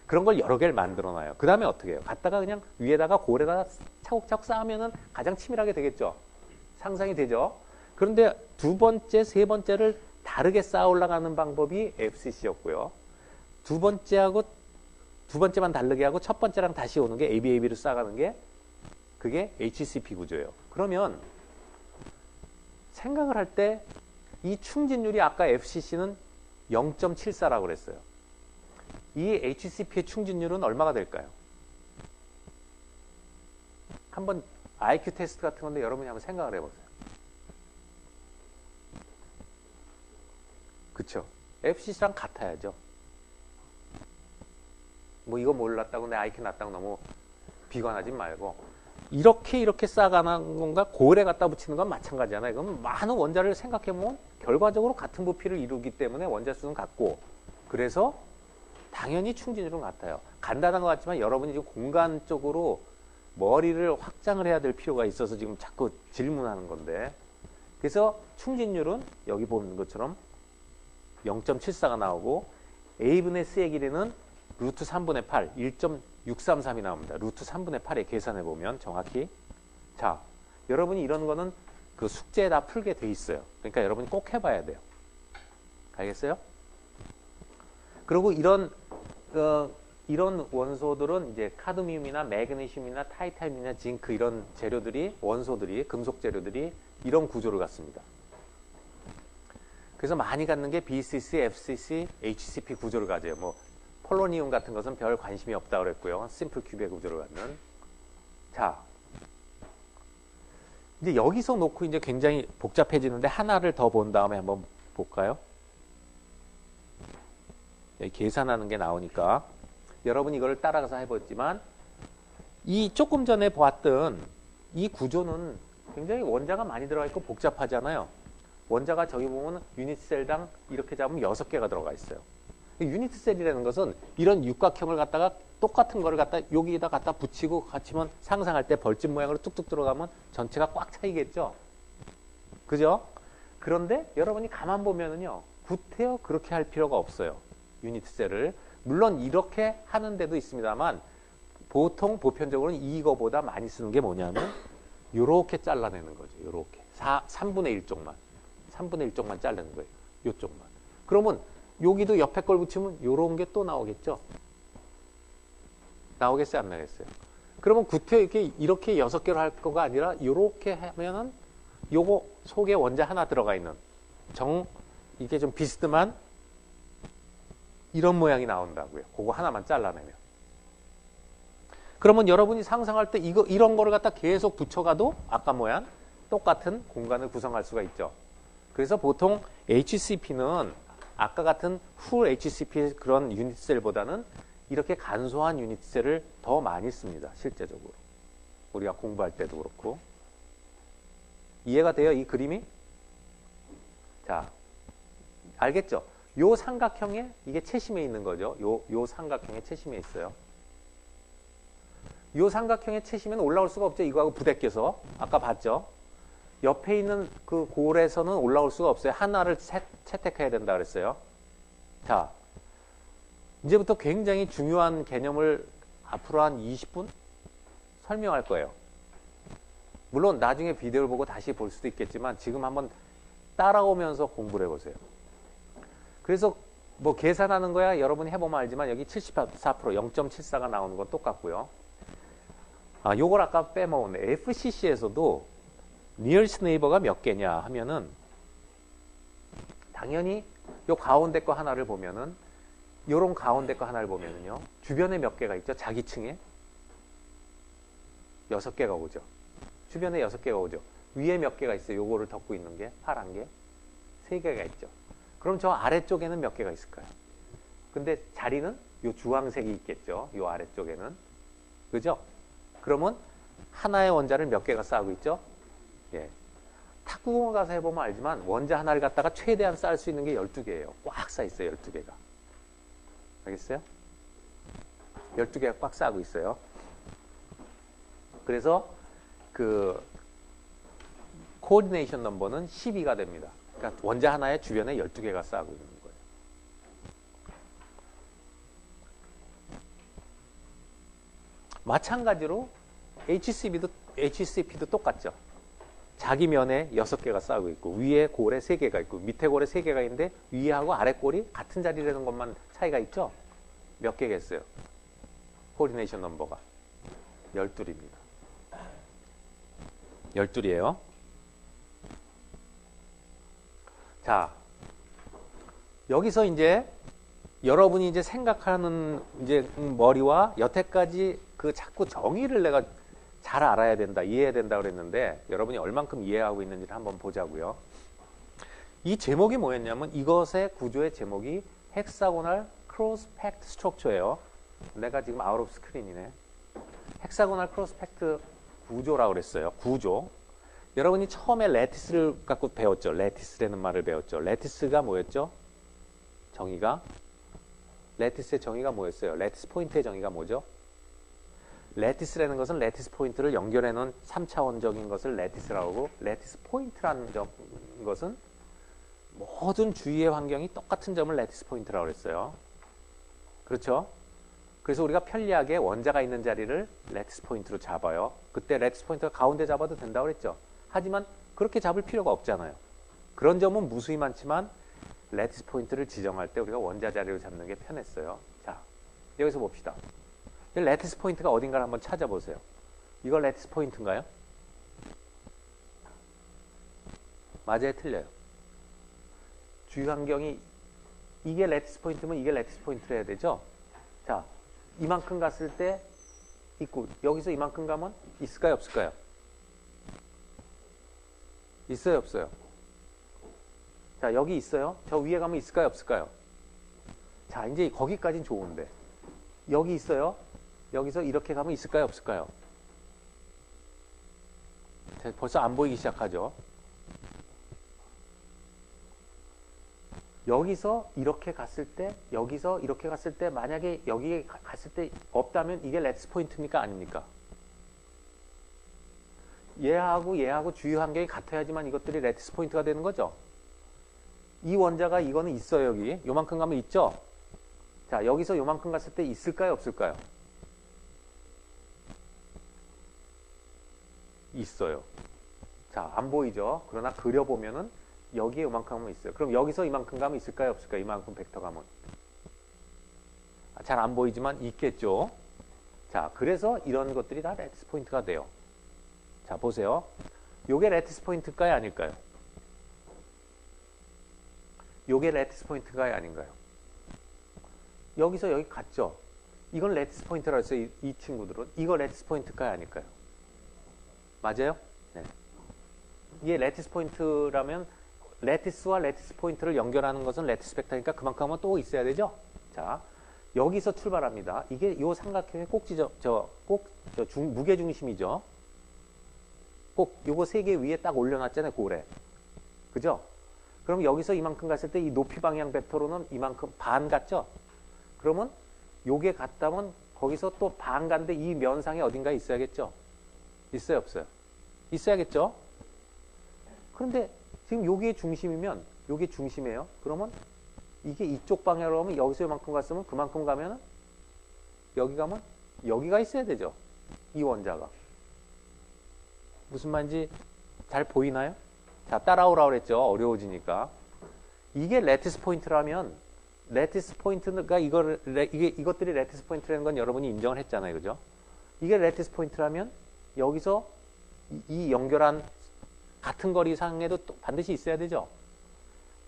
그런 걸 여러 개를 만들어 놔요. 그 다음에 어떻게 해요? 갖다가 그냥 위에다가 고래가 차곡차곡 쌓으면은 가장 치밀하게 되겠죠. 상상이 되죠. 그런데 두 번째, 세 번째를 다르게 쌓아 올라가는 방법이 FCC였고요. 두 번째만 다르게 하고 첫 번째랑 다시 오는 게 ABAB로 쌓아가는 게 그게 HCP 구조예요. 그러면 생각을 할 때 이 충진율이 아까 FCC는 0.74라고 그랬어요. 이 HCP의 충진율은 얼마가 될까요? 한번 IQ 테스트 같은 건데 여러분이 한번 생각을 해보세요. 그쵸? FCC랑 같아야죠. 뭐 이거 몰랐다고 내 IQ 낮다고 너무 비관하지 말고 이렇게 쌓아가는 건가 고래 갖다 붙이는 건 마찬가지잖아요. 그럼 많은 원자를 생각해보면 결과적으로 같은 부피를 이루기 때문에 원자 수는 같고 그래서 당연히 충진율은 같아요. 간단한 것 같지만 여러분이 지금 공간적으로 머리를 확장을 해야 될 필요가 있어서 지금 자꾸 질문하는 건데 그래서 충진율은 여기 보는 것처럼 0.74가 나오고 A분의 C의 길이는 루트 3분의 8, 1.633이 나옵니다. 루트 3분의 8에 계산해 보면 정확히. 자, 여러분이 이런 거는 그 숙제에 다 풀게 돼 있어요. 그러니까 여러분이 꼭 해봐야 돼요. 알겠어요? 그리고 이런 원소들은 이제 카드뮴이나 매그네슘이나 타이타늄이나 징크 이런 재료들이 원소들이 금속 재료들이 이런 구조를 갖습니다. 그래서 많이 갖는 게 BCC, FCC, HCP 구조를 가져요. 뭐 폴로니움 같은 것은 별 관심이 없다고 그랬고요. 심플 큐브의 구조를 갖는. 자, 이제 여기서 놓고 이제 굉장히 복잡해지는데 하나를 더 본 다음에 한번 볼까요? 계산하는 게 나오니까 여러분 이걸 따라가서 해봤지만 이 조금 전에 보았던 이 구조는 굉장히 원자가 많이 들어가 있고 복잡하잖아요. 원자가 저기 보면 유닛셀당 이렇게 잡으면 6개가 들어가 있어요. 유닛셀이라는 것은 이런 육각형을 갖다가 똑같은 거를 갖다 여기에다 갖다 붙이고 같이면 상상할 때 벌집 모양으로 뚝뚝 들어가면 전체가 꽉 차이겠죠. 그죠? 그런데 여러분이 가만 보면은요. 구태여 그렇게 할 필요가 없어요. 유닛셀을. 물론 이렇게 하는 데도 있습니다만 보통 보편적으로는 이거보다 많이 쓰는 게 뭐냐면 요렇게 잘라내는 거죠. 요렇게. 3분의 1 쪽만. 3분의 1 쪽만 자르는 거예요. 요쪽만. 그러면 여기도 옆에 걸 붙이면 요런 게 또 나오겠죠. 나오겠어요? 안 나오겠어요? 그러면 구태여 이렇게 6개로 할 거가 아니라 요렇게 하면은 요거 속에 원자 하나 들어가 있는 이게 좀 비스듬한 이런 모양이 나온다고요. 그거 하나만 잘라내면. 그러면 여러분이 상상할 때 이런 거를 갖다 계속 붙여가도 아까 모양 똑같은 공간을 구성할 수가 있죠. 그래서 보통 HCP는 아까 같은 풀 HCP 그런 유닛셀보다는 이렇게 간소한 유닛셀을 더 많이 씁니다. 실제적으로. 우리가 공부할 때도 그렇고. 이해가 돼요? 이 그림이? 자, 알겠죠? 요 삼각형에 이게 채심에 있는 거죠. 요 삼각형에 채심에 있어요. 요 삼각형에 채심에는 올라올 수가 없죠. 이거하고 부대껴서. 아까 봤죠? 옆에 있는 그 골에서는 올라올 수가 없어요. 하나를 채택해야 된다 그랬어요. 자, 이제부터 굉장히 중요한 개념을 앞으로 한 20분 설명할 거예요. 물론 나중에 비디오를 보고 다시 볼 수도 있겠지만 지금 한번 따라오면서 공부를 해보세요. 그래서 뭐 계산하는 거야 여러분이 해보면 알지만 여기 74% 0.74가 나오는 건 똑같고요. 요걸 아까 빼먹었네. FCC에서도 nearest neighbor가 몇 개냐 하면은 당연히 요 가운데 거 하나를 보면은 요런 가운데 거 하나를 보면은요. 주변에 몇 개가 있죠? 자기층에 6개가 오죠. 주변에 6개가 오죠. 위에 몇 개가 있어요? 요거를 덮고 있는 게 파란 게 3개가 있죠. 그럼 저 아래쪽에는 몇 개가 있을까요? 근데 자리는 요 주황색이 있겠죠. 요 아래쪽에는. 그죠? 그러면 하나의 원자를 몇 개가 쌓고 있죠? 예. 탁구공을 가서 해보면 알지만 원자 하나를 갖다가 최대한 쌓을 수 있는 게 12개예요. 꽉 쌓여 있어요. 12개가. 알겠어요? 12개가 꽉 쌓고 있어요. 그래서 그 코디네이션 넘버는 12가 됩니다. 그러니까 원자 하나의 주변에 12개가 쌓고 있는 거예요. 마찬가지로 HCP도 똑같죠. 자기 면에 6개가 쌓고 있고 위에 골에 3개가 있고 밑에 골에 3개가 있는데 위하고 아래 골이 같은 자리라는 것만 차이가 있죠. 몇 개겠어요? 코디네이션 넘버가 12입니다. 12이에요. 자, 여기서 이제 여러분이 이제 생각하는 이제 머리와 여태까지 그 자꾸 정의를 내가 잘 알아야 된다, 이해해야 된다 그랬는데 여러분이 얼만큼 이해하고 있는지를 한번 보자고요. 이 제목이 뭐였냐면 이것의 구조의 제목이 헥사고널 크로스 팩트 스트럭처예요. 내가 지금 아웃 오브 스크린이네. 헥사고널 크로스 팩트 구조라고 그랬어요. 구조. 여러분이 처음에 레티스를 갖고 배웠죠. 레티스라는 말을 배웠죠. 레티스가 뭐였죠? 정의가? 레티스의 정의가 뭐였어요? 레티스 포인트의 정의가 뭐죠? 레티스라는 것은 레티스 포인트를 연결해 놓은 3차원적인 것을 레티스라고 하고 레티스 포인트라는 것은 모든 주위의 환경이 똑같은 점을 레티스 포인트라고 그랬어요. 그렇죠? 그래서 우리가 편리하게 원자가 있는 자리를 레티스 포인트로 잡아요. 그때 레티스 포인트가 가운데 잡아도 된다고 그랬죠. 하지만 그렇게 잡을 필요가 없잖아요. 그런 점은 무수히 많지만 레티스 포인트를 지정할 때 우리가 원자 자리로 잡는 게 편했어요. 자, 여기서 봅시다. 이 레티스 포인트가 어딘가를 한번 찾아보세요. 이거 레티스 포인트인가요? 맞아요, 틀려요. 주위 환경이 이게 레티스 포인트면 이게 레티스 포인트를 해야 되죠. 자, 이만큼 갔을 때 있고 여기서 이만큼 가면 있을까요, 없을까요? 있어요, 없어요? 자, 여기 있어요. 저 위에 가면 있을까요, 없을까요? 자, 이제 거기까지는 좋은데 여기 있어요. 여기서 이렇게 가면 있을까요, 없을까요? 벌써 안 보이기 시작하죠. 여기서 이렇게 갔을 때, 여기서 이렇게 갔을 때, 만약에 여기에 갔을 때 없다면 이게 레티스 포인트입니까? 아닙니까? 얘하고 주위 환경이 같아야지만 이것들이 레티스 포인트가 되는 거죠. 이 원자가 이거는 있어요, 여기. 요만큼 가면 있죠? 자, 여기서 요만큼 갔을 때 있을까요, 없을까요? 있어요. 자, 안 보이죠? 그러나 그려보면은 여기에 이만큼 하면 있어요. 그럼 여기서 이만큼 가면 있을까요? 없을까요? 이만큼 벡터 가면. 잘 안 보이지만 있겠죠? 자, 그래서 이런 것들이 다 레티스 포인트가 돼요. 자, 보세요. 요게 레티스 포인트일까요? 아닐까요? 요게 레티스 포인트가요? 아닌가요? 여기서 여기 갔죠? 이건 레티스 포인트라고 했어요. 이 친구들은. 이거 레티스 포인트일까요? 아닐까요? 맞아요? 네. 이게 레티스 포인트라면 레티스와 레티스 포인트를 연결하는 것은 레티스 벡터니까 그만큼 하면 또 있어야 되죠? 자, 여기서 출발합니다. 이게 요 삼각형의 꼭지죠. 무게 중심이죠. 꼭 요거 3개 위에 딱 올려놨잖아요. 고래. 그죠? 그럼 여기서 이만큼 갔을 때 이 높이 방향 벡터로는 이만큼 반 갔죠? 그러면 요게 같다면 거기서 또 반 간데 이 면상에 어딘가에 있어야겠죠? 있어요, 없어요? 있어야겠죠? 그런데 지금 요게 중심이면 요게 중심이에요. 그러면 이게 이쪽 방향으로 가면 여기서 이만큼 갔으면 그만큼 가면 여기 가면 여기가 있어야 되죠. 이 원자가. 무슨 말인지 잘 보이나요? 자, 따라오라고 그랬죠. 어려워지니까. 이게 레티스 포인트라면 레티스 포인트가 이것들이 레티스 포인트라는 건 여러분이 인정을 했잖아요. 그죠? 이게 레티스 포인트라면 여기서 이 연결한 같은 거리 상에도 또 반드시 있어야 되죠.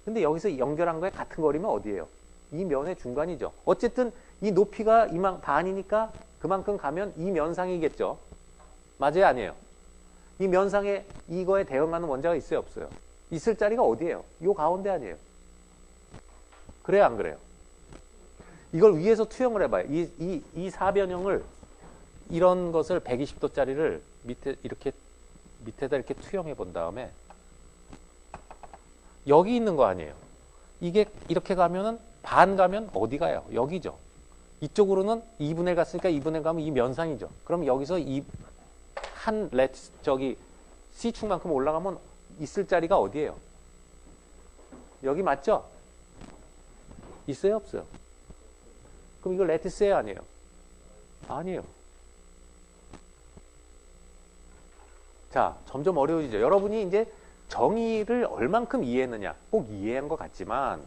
근데 여기서 연결한 거에 같은 거리면 어디예요? 이 면의 중간이죠. 어쨌든 이 높이가 반이니까 그만큼 가면 이 면상이겠죠. 맞아요, 아니에요? 이 면상에 이거에 대응하는 원자가 있어요, 없어요? 있을 자리가 어디예요? 요 가운데 아니에요? 그래요, 안 그래요? 이걸 위에서 투영을 해봐요. 이 사변형을 이런 것을 120도짜리를 밑에다 이렇게 투영해 본 다음에 여기 있는 거 아니에요? 이게 이렇게 가면은 반 가면 어디 가요? 여기죠. 이쪽으로는 2분의 1 갔으니까 2분의 1 가면 이 면상이죠. 그럼 여기서 C축만큼 올라가면 있을 자리가 어디예요? 여기 맞죠? 있어요, 없어요? 그럼 이거 레티스예요, 아니에요? 아니에요. 자, 점점 어려워지죠. 여러분이 이제 정의를 얼만큼 이해했느냐, 꼭 이해한 것 같지만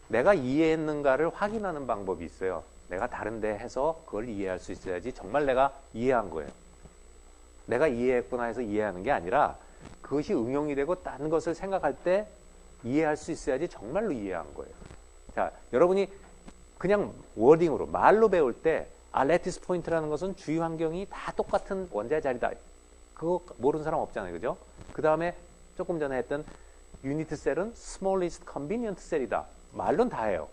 내가 이해했는가를 확인하는 방법이 있어요. 내가 다른데 해서 그걸 이해할 수 있어야지 정말 내가 이해한 거예요. 내가 이해했구나 해서 이해하는 게 아니라 그것이 응용이 되고 딴 것을 생각할 때 이해할 수 있어야지 정말로 이해한 거예요. 자, 여러분이 그냥 워딩으로 말로 배울 때 레티스 포인트라는 것은 주위 환경이 다 똑같은 원자의 자리다. 그거 모르는 사람 없잖아요. 그죠? 그 다음에 조금 전에 했던 유니트 셀은 smallest convenient 셀이다. 말론 다 해요.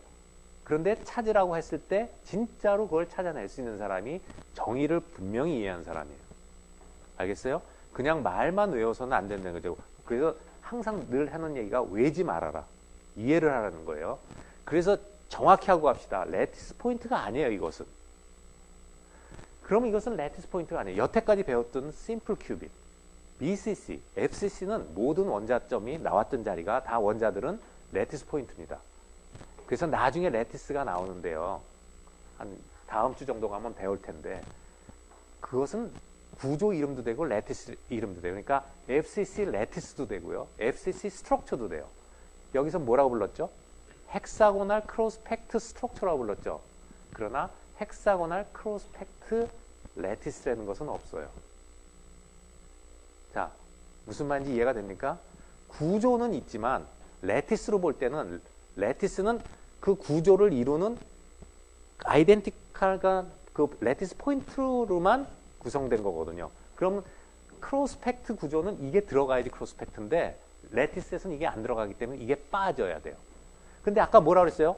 그런데 찾으라고 했을 때 진짜로 그걸 찾아낼 수 있는 사람이 정의를 분명히 이해한 사람이에요. 알겠어요? 그냥 말만 외워서는 안 된다는 거죠. 그래서 항상 늘 하는 얘기가 외지 말아라. 이해를 하라는 거예요. 그래서 정확히 하고 갑시다. 레티스 포인트가 아니에요, 이것은. 그럼 이것은 레티스 포인트가 아니에요. 여태까지 배웠던 심플 큐빅, BCC, FCC는 모든 원자점이 나왔던 자리가 다 원자들은 레티스 포인트입니다. 그래서 나중에 레티스가 나오는데요. 한 다음 주 정도 가면 배울 텐데 그것은 구조 이름도 되고 레티스 이름도 되고 그러니까 FCC 레티스도 되고요. FCC 스트럭처도 돼요. 여기서 뭐라고 불렀죠? 헥사고널 크로스펙트 스트럭처라고 불렀죠. 그러나 헥사고널 크로스펙트 레티스라는 것은 없어요. 자, 무슨 말인지 이해가 됩니까? 구조는 있지만 레티스로 볼 때는 레티스는 그 구조를 이루는 아이덴티컬한 그 레티스 포인트로만 구성된 거거든요. 그럼 크로스펙트 구조는 이게 들어가야지 크로스펙트인데 레티스에서는 이게 안 들어가기 때문에 이게 빠져야 돼요. 근데 아까 뭐라 그랬어요?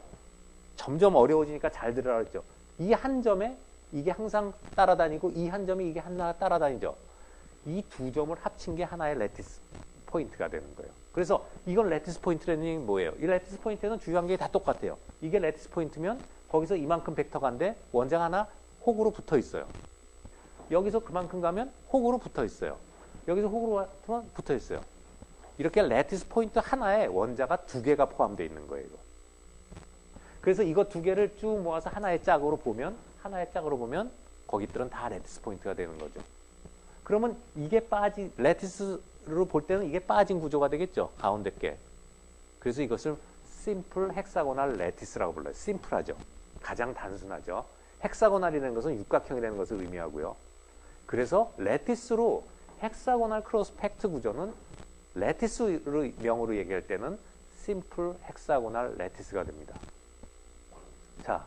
점점 어려워지니까 잘 들으라 그랬죠. 이 한 점에 이게 항상 따라다니고 이 한 점이 이게 하나 따라다니죠. 이 두 점을 합친 게 하나의 레티스 포인트가 되는 거예요. 그래서 이건 레티스 포인트라는 얘기는 뭐예요? 이 레티스 포인트는 주요한 게 다 똑같아요. 이게 레티스 포인트면 거기서 이만큼 벡터가인데 원자가 하나 혹으로 붙어 있어요. 여기서 그만큼 가면 혹으로 붙어 있어요. 여기서 혹으로 가면 붙어 있어요. 이렇게 레티스 포인트 하나에 원자가 두 개가 포함되어 있는 거예요. 그래서 이거 두 개를 쭉 모아서 하나의 짝으로 보면 거기들은 다 레티스 포인트가 되는 거죠. 그러면 이게 레티스로 볼 때는 이게 빠진 구조가 되겠죠. 가운데 게. 그래서 이것을 심플 헥사고널 레티스라고 불러요. 심플하죠. 가장 단순하죠. 헥사고널이라는 것은 육각형이라는 것을 의미하고요. 그래서 레티스로 헥사고널 크로스펙트 구조는 레티스 명으로 얘기할 때는 심플 헥사고널 레티스가 됩니다. 자,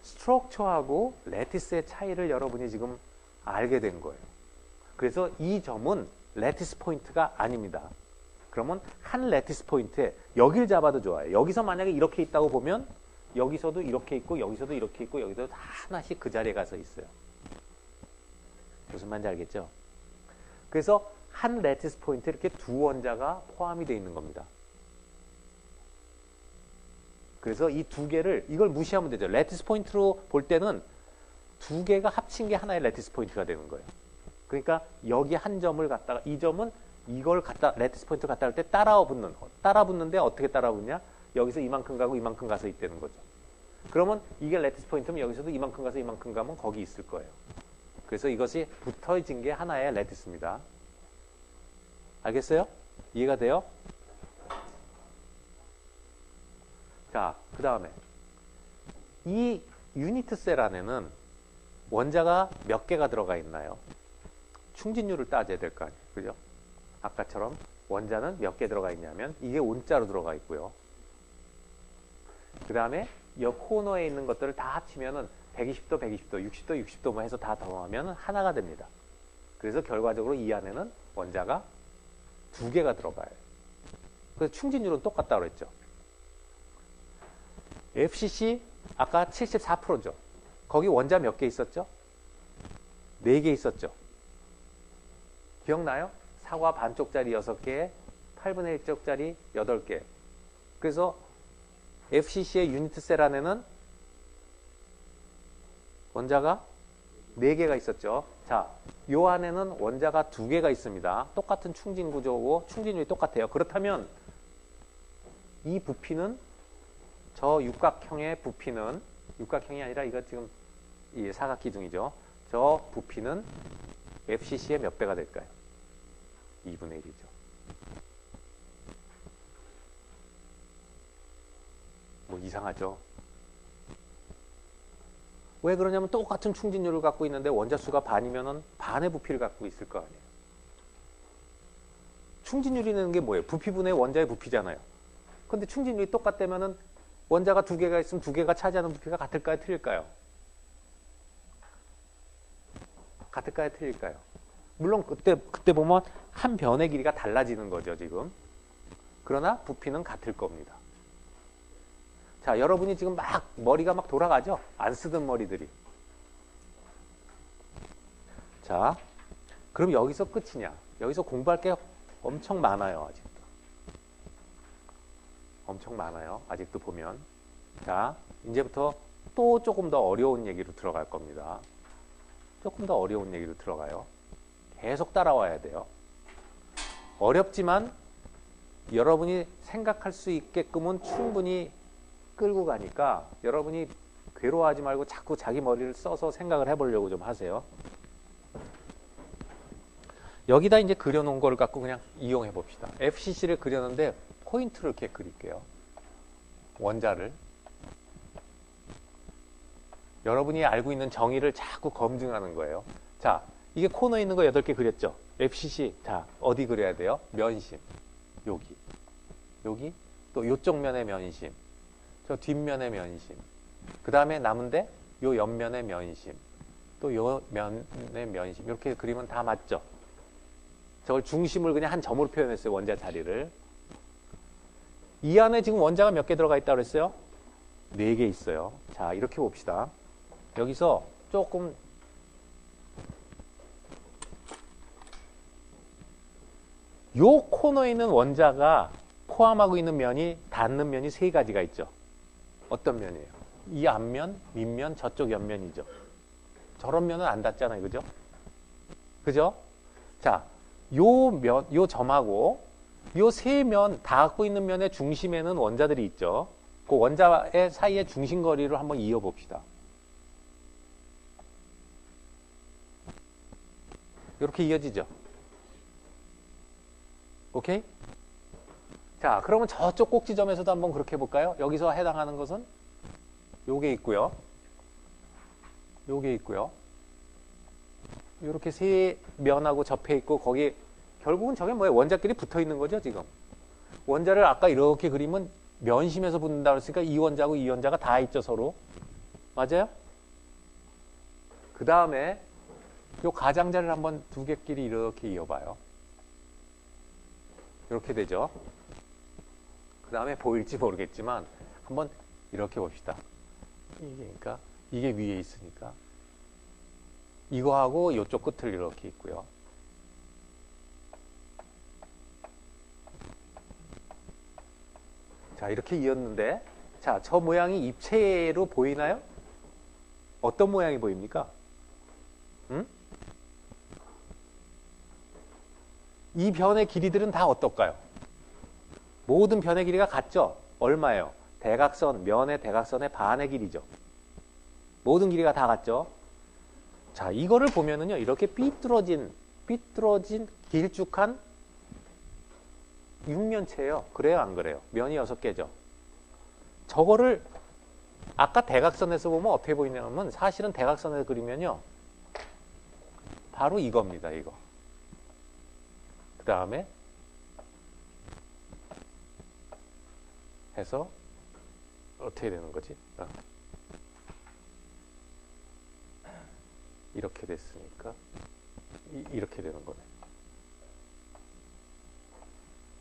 스트럭처하고 레티스의 차이를 여러분이 지금 알게 된 거예요. 그래서 이 점은 레티스 포인트가 아닙니다. 그러면 한 레티스 포인트에 여기를 잡아도 좋아요. 여기서 만약에 이렇게 있다고 보면 여기서도 이렇게 있고 여기서도 이렇게 있고 여기서도 하나씩 그 자리에 가서 있어요. 무슨 말인지 알겠죠? 그래서 한 레티스 포인트에 이렇게 두 원자가 포함이 되어 있는 겁니다. 그래서 이 두 개를 이걸 무시하면 되죠. 레티스 포인트로 볼 때는 두 개가 합친 게 하나의 레티스 포인트가 되는 거예요. 그러니까 여기 한 점을 갖다가 이 점은 이걸 갖다 레티스 포인트 갖다 할 때 따라 붙는데 어떻게 따라 붙냐? 여기서 이만큼 가고 이만큼 가서 있다는 거죠. 그러면 이게 레티스 포인트면 여기서도 이만큼 가서 이만큼 가면 거기 있을 거예요. 그래서 이것이 붙어진 게 하나의 레티스입니다. 알겠어요? 이해가 돼요? 자, 그 다음에 이 유니트 셀 안에는 원자가 몇 개가 들어가 있나요? 충진율을 따져야 될 거 아니에요. 그죠? 아까처럼 원자는 몇 개 들어가 있냐면 이게 온자로 들어가 있고요. 그 다음에 이 코너에 있는 것들을 다 합치면은 120도, 120도, 60도, 60도만 해서 다 더하면 하나가 됩니다. 그래서 결과적으로 이 안에는 원자가 2개가 들어가요. 그래서 충진율은 똑같다고 그랬죠. FCC 아까 74%죠. 거기 원자 몇 개 있었죠? 4개 있었죠. 기억나요? 사과 반쪽짜리 6개, 8분의 1쪽짜리 8개. 그래서 FCC의 유니트 셀 안에는 원자가 4개가 있었죠. 자, 요 안에는 원자가 2개가 있습니다. 똑같은 충진 구조고 충진율이 똑같아요. 그렇다면 이 부피는 저 육각형의 부피는 육각형이 아니라 이거 지금 이 사각기둥이죠. 저 부피는 FCC의 몇 배가 될까요? 2분의 1이죠. 뭐 이상하죠? 왜 그러냐면 똑같은 충진율을 갖고 있는데 원자 수가 반이면은 반의 부피를 갖고 있을 거 아니에요. 충진율이라는 게 뭐예요? 부피분의 원자의 부피잖아요. 근데 충진율이 똑같다면은 원자가 2개가 있으면 2개가 차지하는 부피가 같을까요? 틀릴까요? 같을까요? 틀릴까요? 물론 그때 보면 한 변의 길이가 달라지는 거죠, 지금. 그러나 부피는 같을 겁니다. 자, 여러분이 지금 머리가 막 돌아가죠? 안 쓰던 머리들이. 자, 그럼 여기서 끝이냐? 여기서 공부할 게 엄청 많아요, 아직도. 엄청 많아요, 아직도 보면. 자, 이제부터 또 조금 더 어려운 얘기로 들어갈 겁니다. 조금 더 어려운 얘기로 들어가요. 계속 따라와야 돼요. 어렵지만 여러분이 생각할 수 있게끔은 충분히 끌고 가니까 여러분이 괴로워하지 말고 자꾸 자기 머리를 써서 생각을 해보려고 좀 하세요. 여기다 이제 그려놓은 걸 갖고 그냥 이용해 봅시다. FCC를 그렸는데 포인트를 이렇게 그릴게요. 원자를. 여러분이 알고 있는 정의를 자꾸 검증하는 거예요. 자, 이게 코너에 있는 거 8개 그렸죠? FCC. 자, 어디 그려야 돼요? 면심. 여기. 여기. 또 요쪽 면의 면심. 저 뒷면의 면심. 그 다음에 남은데 요 옆면의 면심. 또 요 면의 면심. 이렇게 그리면 다 맞죠? 저걸 중심을 그냥 한 점으로 표현했어요. 원자 자리를. 이 안에 지금 원자가 몇 개 들어가 있다고 그랬어요? 4개 있어요. 자, 이렇게 봅시다. 여기서 조금 요 코너에 있는 원자가 포함하고 있는 면이 닿는 면이 3가지가 있죠. 어떤 면이에요? 이 앞면, 밑면, 저쪽 옆면이죠. 저런 면은 안 닿잖아요. 그죠? 그죠? 자, 요 점하고 요 3면 닿고 있는 면의 중심에는 원자들이 있죠. 그 원자의 사이의 중심거리를 한번 이어봅시다. 이렇게 이어지죠. 오케이? 자, 그러면 저쪽 꼭지점에서도 한번 그렇게 해볼까요? 여기서 해당하는 것은 요게 있고요. 요게 있고요. 이렇게 3면하고 접해 있고 거기 결국은 저게 뭐예요? 원자끼리 붙어 있는 거죠, 지금. 원자를 아까 이렇게 그리면 면심에서 붙는다 그랬으니까 이 원자하고 이 원자가 다 있죠, 서로. 맞아요? 그 다음에 요 가장자를 한번 2개끼리 이렇게 이어봐요. 이렇게 되죠. 그 다음에 보일지 모르겠지만 한번 이렇게 봅시다. 그러니까 이게 위에 있으니까 이거하고 이쪽 끝을 이렇게 있고요. 자, 이렇게 이었는데 자, 저 모양이 입체로 보이나요? 어떤 모양이 보입니까? 이 변의 길이들은 다 어떨까요? 모든 변의 길이가 같죠? 얼마예요? 대각선, 면의 대각선의 반의 길이죠. 모든 길이가 다 같죠? 자, 이거를 보면은요, 이렇게 삐뚤어진 길쭉한 육면체예요. 그래요, 안 그래요? 면이 6개죠. 저거를 아까 대각선에서 보면 어떻게 보이냐면 사실은 대각선에서 그리면요. 바로 이겁니다. 이거. 그 다음에 해서 어떻게 되는 거지? 이렇게 됐으니까 이렇게 되는 거네.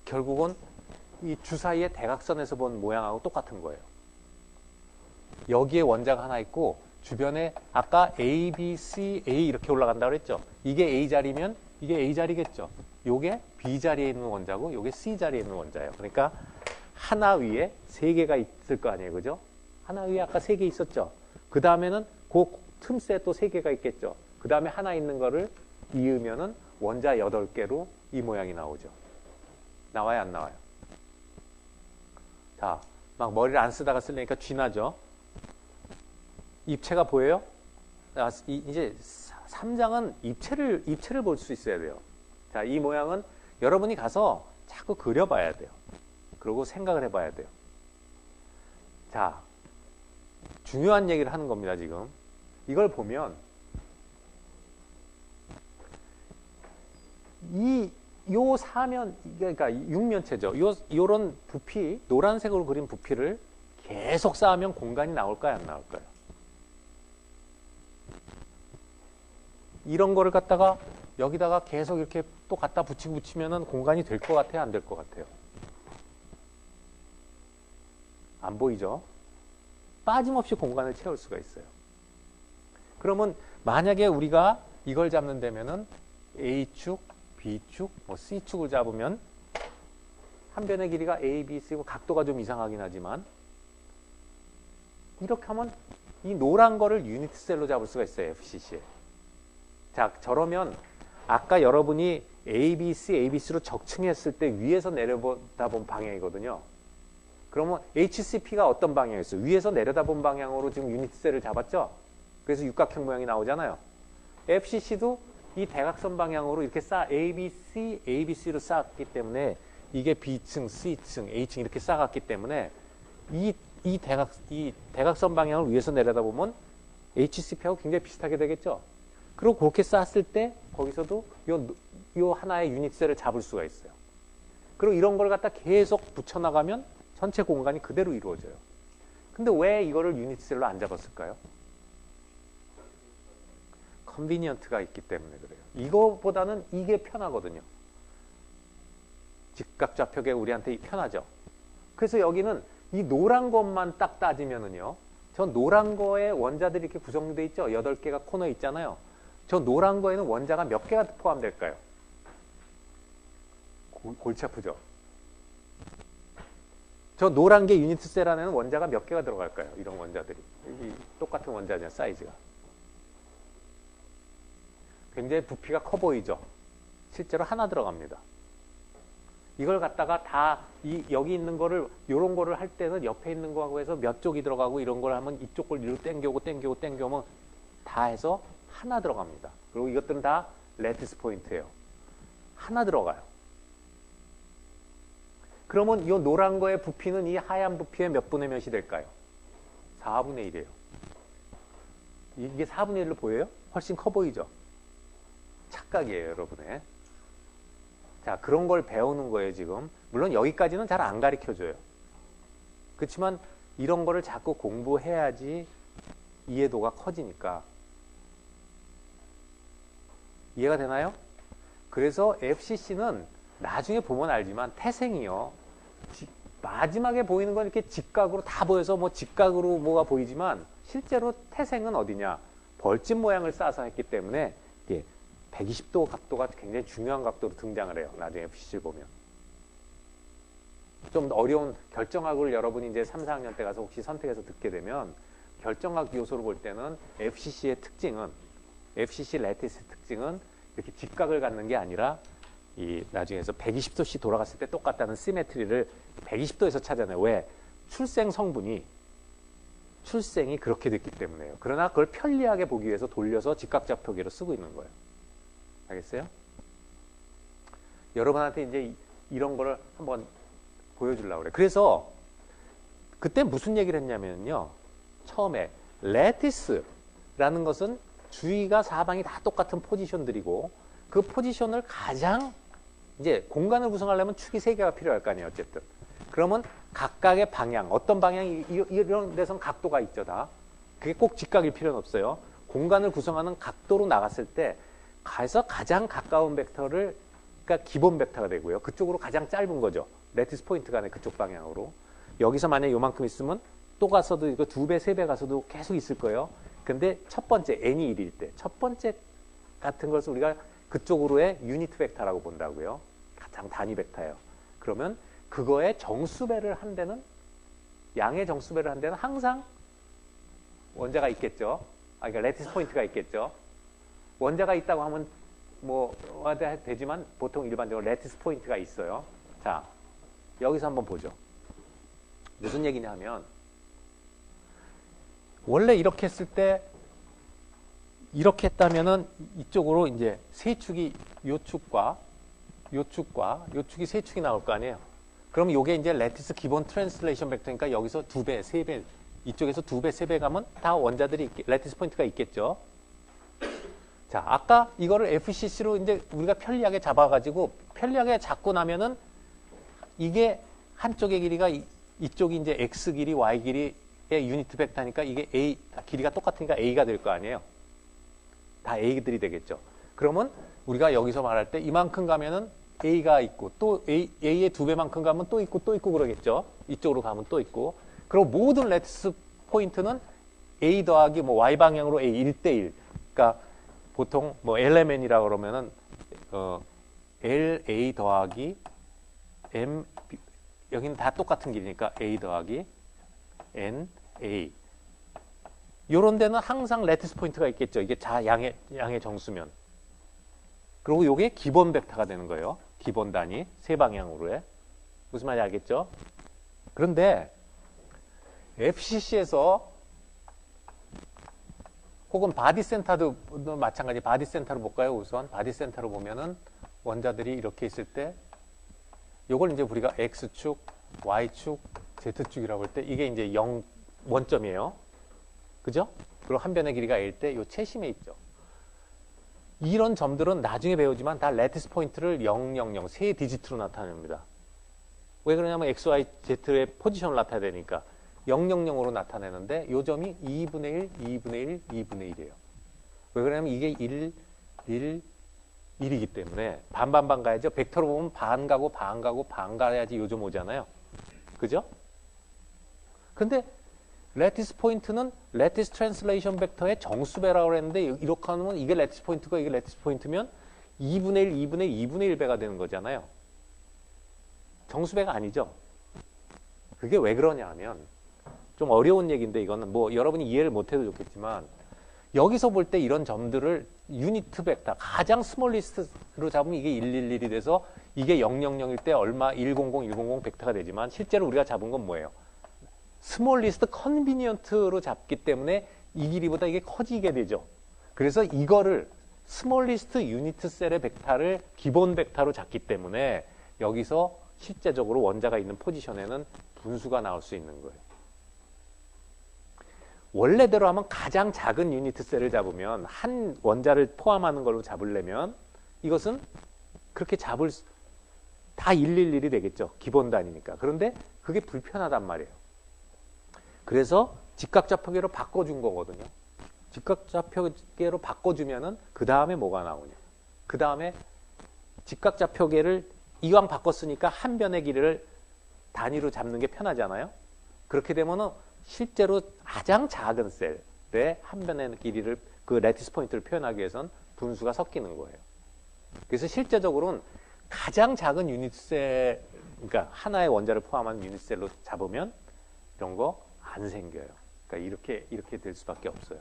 결국은 이 주사위의 대각선에서 본 모양하고 똑같은 거예요. 여기에 원자가 하나 있고 주변에 아까 A, B, C, A 이렇게 올라간다고 그랬죠. 이게 A 자리면 이게 A 자리겠죠. 요게 B 자리에 있는 원자고 요게 C 자리에 있는 원자예요. 그러니까 하나 위에 세 개가 있을 거 아니에요. 그죠? 하나 위에 아까 세 개 있었죠. 그 다음에는 그 틈새에 또 세 개가 있겠죠. 그 다음에 하나 있는 거를 이으면은 원자 8개로 이 모양이 나오죠. 나와요, 안 나와요? 자, 막 머리를 안 쓰다가 쓰려니까 쥐나죠? 입체가 보여요? 이제 3장은 입체를 볼 수 있어야 돼요. 자, 이 모양은 여러분이 가서 자꾸 그려봐야 돼요. 그리고 생각을 해봐야 돼요. 자, 중요한 얘기를 하는 겁니다, 지금. 이걸 보면, 요 사면, 그러니까 육면체죠. 요런 부피, 노란색으로 그린 부피를 계속 쌓으면 공간이 나올까요, 안 나올까요? 이런 거를 갖다가 여기다가 계속 이렇게 또 갖다 붙이면은 공간이 될 것 같아요, 안 될 것 같아요? 안 보이죠? 빠짐없이 공간을 채울 수가 있어요. 그러면 만약에 우리가 이걸 잡는다면은 A축, B축, 뭐 C축을 잡으면 한 변의 길이가 A, B, C고 각도가 좀 이상하긴 하지만 이렇게 하면 이 노란 거를 유니트 셀로 잡을 수가 있어요, FCC에. 자, 저러면 아까 여러분이 ABC, ABC로 적층했을 때 위에서 내려다본 방향이거든요. 그러면 HCP가 어떤 방향이었어요? 위에서 내려다본 방향으로 지금 유니트 셀을 잡았죠? 그래서 육각형 모양이 나오잖아요. FCC도 이 대각선 방향으로 이렇게 ABC, ABC로 쌓았기 때문에 이게 B층, C층, A층 이렇게 쌓았기 때문에 이 대각선 방향을 위에서 내려다보면 HCP하고 굉장히 비슷하게 되겠죠? 그리고 그렇게 쌓았을 때 거기서도 요 하나의 유닛셀을 잡을 수가 있어요. 그리고 이런 걸 갖다 계속 붙여나가면 전체 공간이 그대로 이루어져요. 근데 왜 이거를 유닛셀로 안 잡았을까요? 컨비니언트가 있기 때문에 그래요. 이거보다는 이게 편하거든요. 직각좌표계 우리한테 편하죠. 그래서 여기는 이 노란 것만 딱 따지면은요. 저 노란 거에 원자들이 이렇게 구성되어 있죠. 8개가 코너에 있잖아요. 저 노란 거에는 원자가 몇 개가 포함될까요? 골치 아프죠? 저 노란 게 유니트 셀 안에는 원자가 몇 개가 들어갈까요? 이런 원자들이. 똑같은 원자냐, 사이즈가. 굉장히 부피가 커 보이죠? 실제로 하나 들어갑니다. 이걸 갖다가 다 여기 있는 거를 요런 거를 할 때는 옆에 있는 거하고 해서 몇 쪽이 들어가고 이런 걸 하면 이쪽 걸 이리로 땡겨오면 다 해서 하나 들어갑니다. 그리고 이것들은 다 레티스 포인트예요. 하나 들어가요. 그러면 이 노란 거의 부피는 이 하얀 부피의 몇 분의 몇이 될까요? 4분의 1이에요. 이게 4분의 1로 보여요? 훨씬 커 보이죠? 착각이에요, 여러분의. 자, 그런 걸 배우는 거예요, 지금. 물론 여기까지는 잘 안 가르쳐줘요. 그렇지만 이런 거를 자꾸 공부해야지 이해도가 커지니까. 이해가 되나요? 그래서 FCC는 나중에 보면 알지만 태생이요. 마지막에 보이는 건 이렇게 직각으로 다 보여서 뭐 직각으로 뭐가 보이지만 실제로 태생은 어디냐? 벌집 모양을 쌓아서 했기 때문에 이게 120도 각도가 굉장히 중요한 각도로 등장을 해요. 나중에 FCC를 보면. 좀 어려운 결정학을 여러분이 이제 3, 4학년 때 가서 혹시 선택해서 듣게 되면 결정학 요소로 볼 때는 FCC의 특징은 FCC 레티스의 특징은 이렇게 직각을 갖는 게 아니라 이 나중에서 120도씩 돌아갔을 때 똑같다는 시메트리를 120도에서 찾아내요. 왜? 출생이 그렇게 됐기 때문에요. 그러나 그걸 편리하게 보기 위해서 돌려서 직각좌표계로 쓰고 있는 거예요. 알겠어요? 여러분한테 이제 이런 거를 한번 보여주려고 그래요. 그래서 그때 무슨 얘기를 했냐면요. 처음에 레티스라는 것은 주위가 사방이 다 똑같은 포지션들이고 그 포지션을 가장 이제 공간을 구성하려면 축이 3개가 필요할 거 아니에요. 어쨌든. 그러면 각각의 방향, 어떤 방향이 이런 데선 각도가 있죠. 다. 그게 꼭 직각일 필요는 없어요. 공간을 구성하는 각도로 나갔을 때 가서 가장 가까운 벡터를 그러니까 기본 벡터가 되고요. 그쪽으로 가장 짧은 거죠. 레티스 포인트 간의 그쪽 방향으로. 여기서 만약에 요만큼 있으면 또 가서도 이거 2배, 3배 가서도 계속 있을 거예요. 근데 첫 번째 n이 1일 때 첫 번째 같은 것을 우리가 그쪽으로의 유니트 벡터라고 본다고요. 가장 단위 벡터예요. 그러면 그거의 정수배를 한 데는 양의 정수배를 한 데는 항상 원자가 있겠죠. 그러니까 레티스 포인트가 있겠죠. 원자가 있다고 하면 뭐 되지만 보통 일반적으로 레티스 포인트가 있어요. 자, 여기서 한번 보죠. 무슨 얘기냐 하면 원래 이렇게 했을 때 이렇게 했다면은 이쪽으로 이제 세 축이 요 축과 요 축이 세 축이 나올 거 아니에요. 그럼 요게 이제 레티스 기본 트랜슬레이션 벡터니까 여기서 2배, 3배 이쪽에서 2배, 3배 가면 다 원자들이 레티스 포인트가 있겠죠. 자, 아까 이거를 FCC로 이제 우리가 편리하게 잡아가지고 편리하게 잡고 나면은 이게 한쪽의 길이가 이쪽이 이제 X 길이, Y 길이의 유니트 벡터니까 이게 A, 길이가 똑같으니까 A가 될 거 아니에요. 다 A들이 되겠죠. 그러면 우리가 여기서 말할 때 이만큼 가면은 A가 있고 또 A의 2배만큼 가면 또 있고 그러겠죠. 이쪽으로 가면 또 있고. 그리고 모든 레티스 포인트는 A 더하기 뭐 Y 방향으로 A 1대1. 그러니까 보통 뭐 LMN이라고 그러면은 LA 더하기 M 여기는 다 똑같은 길이니까 A 더하기 NA. 요런 데는 항상 레티스 포인트가 있겠죠. 이게 양의 정수면. 그리고 요게 기본 벡터가 되는 거예요. 기본 단위 세 방향으로의. 무슨 말인지 알겠죠? 그런데 FCC에서 혹은 바디 센터도 마찬가지 바디 센터로 볼까요? 우선 바디 센터로 보면은 원자들이 이렇게 있을 때 요걸 이제 우리가 X축, Y축, Z축이라고 할 때 이게 이제 0 원점이에요. 그죠? 그리고 한 변의 길이가 A일 때 요 채심에 있죠. 이런 점들은 나중에 배우지만 다 레티스 포인트를 000 세 디지트로 나타냅니다. 왜 그러냐면 X, Y, Z의 포지션을 나타내야 되니까 000으로 나타내는데 요 점이 2분의 1, 2분의 1, 2분의 1이에요. 왜 그러냐면 이게 1, 1, 1이기 때문에 반반반 가야죠. 벡터로 보면 반 가고 반 가고 반 가야지 요 점 오잖아요. 그죠? 근데 레티스 포인트는 레티스 트랜슬레이션 벡터의 정수배라고 했는데 이렇게 하면 이게 레티스 포인트고 이게 레티스 포인트면 2분의 1, 2분의 2분의 1배가 되는 거잖아요. 정수배가 아니죠. 그게 왜 그러냐 하면 좀 어려운 얘기인데 이거는 뭐 여러분이 이해를 못해도 좋겠지만 여기서 볼 때 이런 점들을 유니트 벡터 가장 스몰리스트로 잡으면 이게 111이 돼서 이게 000일 때 얼마 100, 100 벡터가 되지만 실제로 우리가 잡은 건 뭐예요? 스몰리스트 컨비니언트로 잡기 때문에 이 길이보다 이게 커지게 되죠. 그래서 이거를 스몰리스트 유니트 셀의 벡터를 기본 벡터로 잡기 때문에 여기서 실제적으로 원자가 있는 포지션에는 분수가 나올 수 있는 거예요. 원래대로 하면 가장 작은 유니트 셀을 잡으면 한 원자를 포함하는 걸로 잡으려면 이것은 그렇게 잡을 다 111이 되겠죠. 기본 단위니까. 그런데 그게 불편하단 말이에요. 그래서 직각좌표계로 바꿔준 거거든요. 직각좌표계로 바꿔주면은 그 다음에 뭐가 나오냐. 그 다음에 직각좌표계를 이왕 바꿨으니까 한 변의 길이를 단위로 잡는 게 편하잖아요. 그렇게 되면은 실제로 가장 작은 셀의 한 변의 길이를 그 레티스 포인트를 표현하기 위해선 분수가 섞이는 거예요. 그래서 실제적으로는 가장 작은 유니트 셀, 그러니까 하나의 원자를 포함한 유니트 셀로 잡으면 이런 거 안 생겨요. 그러니까 이렇게 될 수밖에 없어요.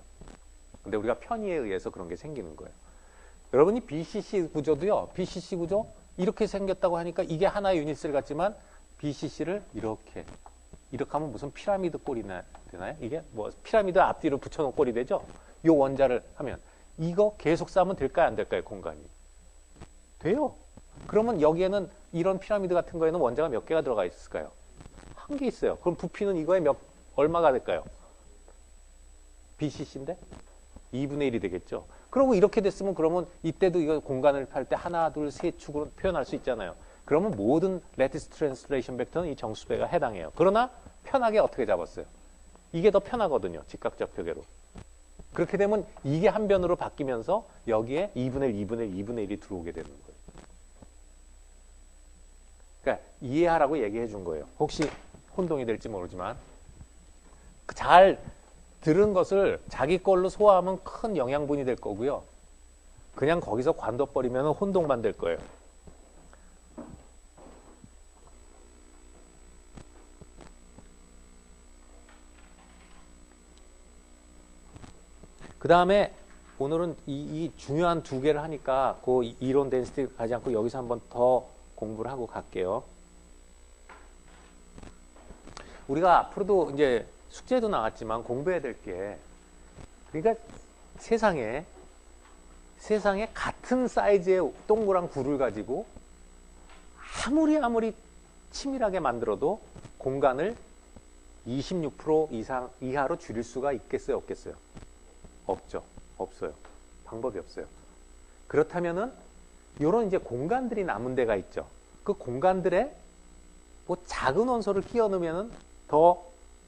근데 우리가 편의에 의해서 그런 게 생기는 거예요. 여러분이 BCC 구조도요. BCC 구조 이렇게 생겼다고 하니까 이게 하나의 유니셀 같지만 BCC를 이렇게 하면 무슨 피라미드 꼴이 되나요? 이게 뭐 피라미드 앞뒤로 붙여놓은 꼴이 되죠? 이 원자를 하면 이거 계속 쌓으면 될까요? 안 될까요? 공간이. 돼요. 그러면 여기에는 이런 피라미드 같은 거에는 원자가 몇 개가 들어가 있을까요? 한 개 있어요. 그럼 부피는 이거에 얼마가 될까요? BCC인데 2분의 1이 되겠죠. 그리고 이렇게 됐으면 그러면 이때도 이거 공간을 팔 때 하나, 둘, 세 축으로 표현할 수 있잖아요. 그러면 모든 레티스 트랜스레이션 벡터는 이 정수배가 해당해요. 그러나 편하게 어떻게 잡았어요? 이게 더 편하거든요. 직각적 표계로. 그렇게 되면 이게 한 변으로 바뀌면서 여기에 2분의 1, 2분의 1, 2분의 1이 들어오게 되는 거예요. 그러니까 이해하라고 얘기해 준 거예요. 혹시 혼동이 될지 모르지만 잘 들은 것을 자기 걸로 소화하면 큰 영양분이 될 거고요. 그냥 거기서 관둬버리면 혼동만 될 거예요. 그 다음에 오늘은 이 중요한 두 개를 하니까 그 이론 덴시티 가지 않고 여기서 한번 더 공부를 하고 갈게요. 우리가 앞으로도 이제 숙제도 나왔지만 공부해야 될 게, 그러니까 세상에 같은 사이즈의 동그란 굴을 가지고 아무리 치밀하게 만들어도 공간을 26% 이하로 줄일 수가 있겠어요, 없겠어요? 없죠. 없어요. 방법이 없어요. 그렇다면은 이런 이제 공간들이 남은 데가 있죠. 그 공간들에 뭐 작은 원소를 끼워 넣으면은 더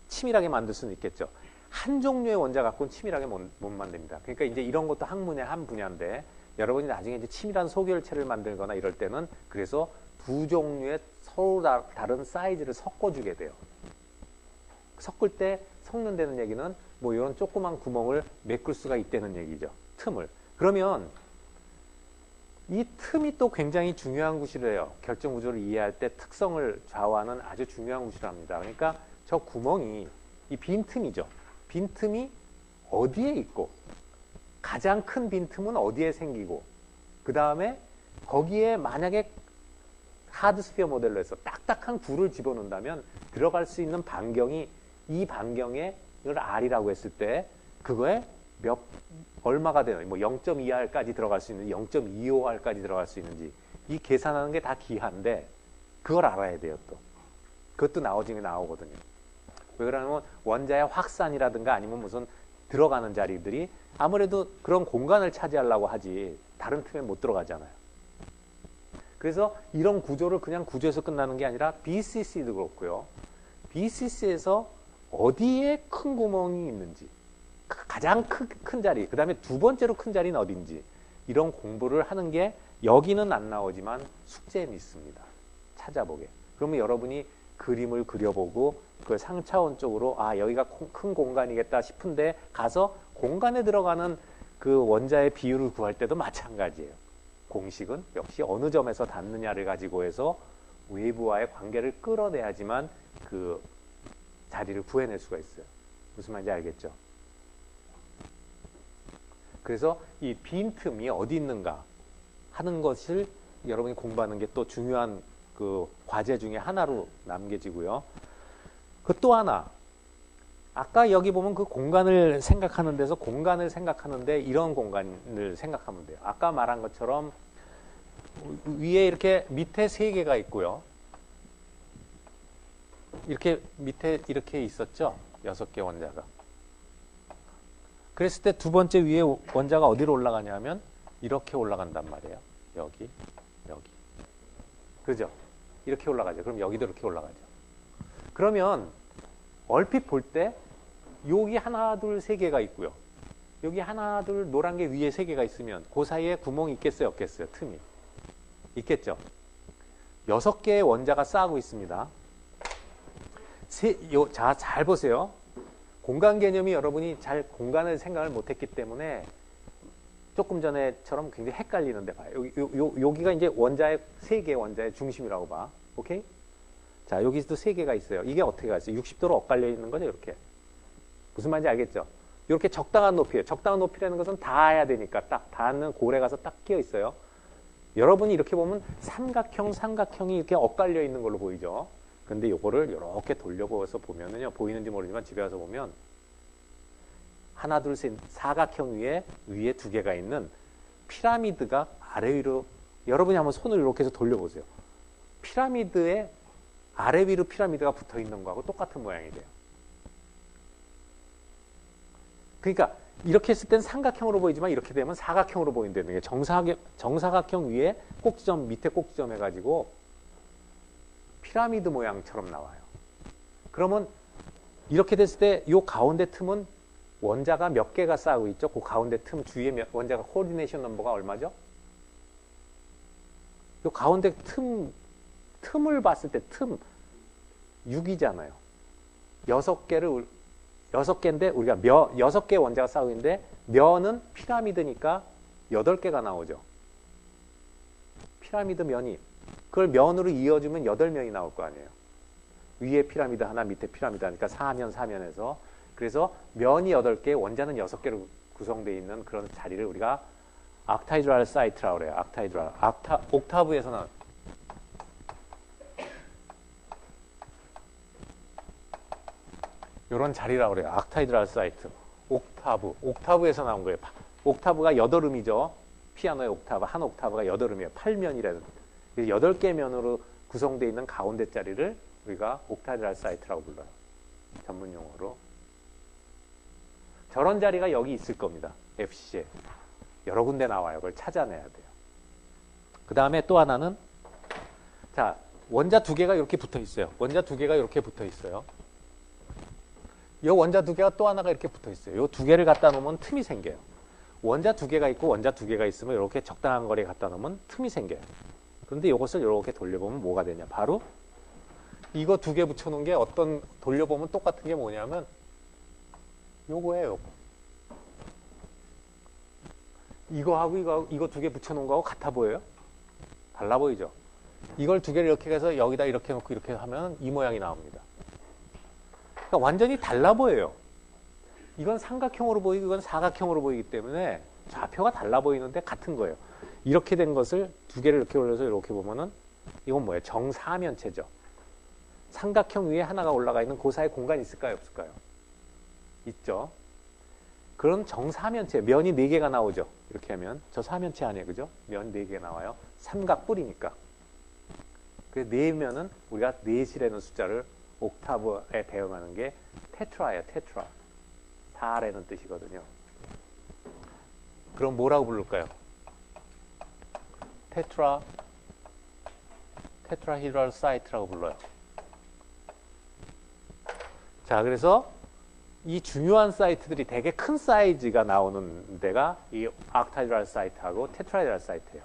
치밀하게 만들 수는 있겠죠. 한 종류의 원자 갖고는 치밀하게 못 만듭니다. 그러니까 이제 이런 것도 학문의 한 분야인데, 여러분이 나중에 이제 치밀한 소결체를 만들거나 이럴 때는 그래서 두 종류의 서로 다른 사이즈를 섞어주게 돼요. 섞을 때 섞는다는 얘기는 뭐 이런 조그만 구멍을 메꿀 수가 있다는 얘기죠. 틈을. 그러면 이 틈이 또 굉장히 중요한 구실이에요. 결정 구조를 이해할 때 특성을 좌우하는 아주 중요한 구실합니다. 그러니까 저 구멍이 이 빈틈이죠. 빈틈이 어디에 있고, 가장 큰 빈틈은 어디에 생기고, 그 다음에 거기에 만약에 하드스피어 모델로 해서 딱딱한 굴을 집어넣는다면 들어갈 수 있는 반경이, 이 반경에 이걸 R이라고 했을 때 그거에 얼마가 되나요? 뭐 0.2R까지 들어갈 수 있는지 0.25R까지 들어갈 수 있는지, 이 계산하는 게 다 기한데 그걸 알아야 돼요. 또 그것도 나중에 나오거든요. 왜 그러냐면 원자의 확산이라든가 아니면 무슨 들어가는 자리들이 아무래도 그런 공간을 차지하려고 하지 다른 틈에 못 들어가잖아요. 그래서 이런 구조를 그냥 구조에서 끝나는 게 아니라 BCC도 그렇고요. BCC에서 어디에 큰 구멍이 있는지, 가장 큰 자리, 그 다음에 두 번째로 큰 자리는 어딘지, 이런 공부를 하는 게 여기는 안 나오지만 숙제에 있습니다. 찾아보게. 그러면 여러분이 그림을 그려보고 그 상차원적으로 여기가 큰 공간이겠다 싶은데 가서 공간에 들어가는 그 원자의 비율을 구할 때도 마찬가지예요. 공식은 역시 어느 점에서 닿느냐를 가지고 해서 외부와의 관계를 끌어내야지만 그 자리를 구해낼 수가 있어요. 무슨 말인지 알겠죠? 그래서 이 빈틈이 어디 있는가 하는 것을 여러분이 공부하는 게 또 중요한 그 과제 중에 하나로 남겨지고요. 그 또 하나, 아까 여기 보면 그 공간을 생각하는 데서 공간을 생각하는데 이런 공간을 생각하면 돼요. 아까 말한 것처럼 위에 이렇게 밑에 세 개가 있고요. 이렇게 밑에 이렇게 있었죠. 6개 원자가. 그랬을 때 두 번째 위에 원자가 어디로 올라가냐면 이렇게 올라간단 말이에요. 여기. 그죠? 이렇게 올라가죠. 그럼 여기도 이렇게 올라가죠. 그러면 얼핏 볼 때 여기 하나, 둘, 세 개가 있고요. 여기 하나, 둘, 노란 게 위에 세 개가 있으면 그 사이에 구멍이 있겠어요? 없겠어요? 틈이. 있겠죠? 6개의 원자가 쌓고 있습니다. 자, 잘 보세요. 공간 개념이 여러분이 잘 공간을 생각을 못했기 때문에 조금 전에처럼 굉장히 헷갈리는데 봐요. 여기가 이제 원자의 3개의 원자의 중심이라고 봐. 오케이? 자, 여기서도 3개가 있어요. 이게 어떻게 갔어요? 60도로 엇갈려 있는 거죠, 이렇게. 무슨 말인지 알겠죠? 이렇게 적당한 높이에요. 적당한 높이라는 것은 닿아야 되니까 딱 닿는 골에 가서 딱 끼어 있어요. 여러분이 이렇게 보면 삼각형이 이렇게 엇갈려 있는 걸로 보이죠? 근데 요거를 이렇게 돌려보아서 보면은요, 보이는지 모르지만 집에 와서 보면 하나, 둘, 셋, 사각형 위에 2개가 있는 피라미드가 아래 위로, 여러분이 한번 손을 이렇게 해서 돌려보세요. 피라미드에 아래 위로 피라미드가 붙어 있는 거하고 똑같은 모양이 돼요. 그러니까 이렇게 했을 땐 삼각형으로 보이지만 이렇게 되면 사각형으로 보인다는 게 정사각형 위에 꼭지점 밑에 꼭지점 해가지고 피라미드 모양처럼 나와요. 그러면 이렇게 됐을 때 이 가운데 틈은 원자가 몇 개가 쌓이고 있죠? 그 가운데 틈 주위에 원자가 코디네이션 넘버가 얼마죠? 이 가운데 틈을 봤을 때 틈 6이잖아요. 6개인데 우리가 6개의 원자가 쌓이고 있는데 면은 피라미드니까 8개가 나오죠. 피라미드 면이 그걸 면으로 이어주면 8면이 나올 거 아니에요. 위에 피라미드 하나 밑에 피라미드 하니까 4면 4면에서 그래서 면이 8개 원자는 6개로 구성되어 있는 그런 자리를 우리가 옥타이드랄 사이트라고 그래요. 옥타이드랄 옥타브에서는 이런 자리라고 그래요. 옥타이드랄 사이트. 옥타브에서 나온 거예요. 옥타브가 8음이죠. 피아노의 옥타브, 한 옥타브가 8음이에요. 8면이라는. 8개 면으로 구성되어 있는 가운데 자리를 우리가 옥타이드랄 사이트라고 불러요. 전문 용어로. 저런 자리가 여기 있을 겁니다. FC에. 여러 군데 나와요. 그걸 찾아내야 돼요. 그 다음에 또 하나는 자, 원자 2개가 이렇게 붙어 있어요. 원자 2개가 이렇게 붙어 있어요. 이 원자 2개가 또 하나가 이렇게 붙어 있어요. 이 2개를 갖다 놓으면 틈이 생겨요. 원자 2개가 있고 원자 2개가 있으면 이렇게 적당한 거리에 갖다 놓으면 틈이 생겨요. 그런데 이것을 이렇게 돌려보면 뭐가 되냐? 바로 이거 2개 붙여놓은 게 어떤 돌려보면 똑같은 게 뭐냐면 요거예요. 요거. 이거하고 이거 2개 붙여놓은 거하고 같아 보여요? 달라 보이죠? 이걸 2개를 이렇게 해서 여기다 이렇게 놓고 이렇게 하면 이 모양이 나옵니다. 그러니까 완전히 달라 보여요. 이건 삼각형으로 보이고 이건 사각형으로 보이기 때문에 좌표가 달라 보이는데 같은 거예요. 이렇게 된 것을 2개를 이렇게 올려서 이렇게 보면은 이건 뭐예요? 정사면체죠. 삼각형 위에 하나가 올라가 있는 그 사이에 공간이 있을까요? 없을까요? 있죠. 그런 정사면체, 면이 4개가 나오죠. 이렇게 하면 저 사면체 아니에요. 그죠? 면 4개 나와요. 삼각뿔이니까. 그 4면은 우리가 4이라는 숫자를 옥타브에 대응하는 게 테트라예요. 테트라. 4라는 뜻이거든요. 그럼 뭐라고 부를까요? 테트라히드랄 사이트라고 불러요. 자, 그래서 이 중요한 사이트들이 되게 큰 사이즈가 나오는 데가 이 옥타이드랄 사이트하고 테트라히드랄 사이트예요.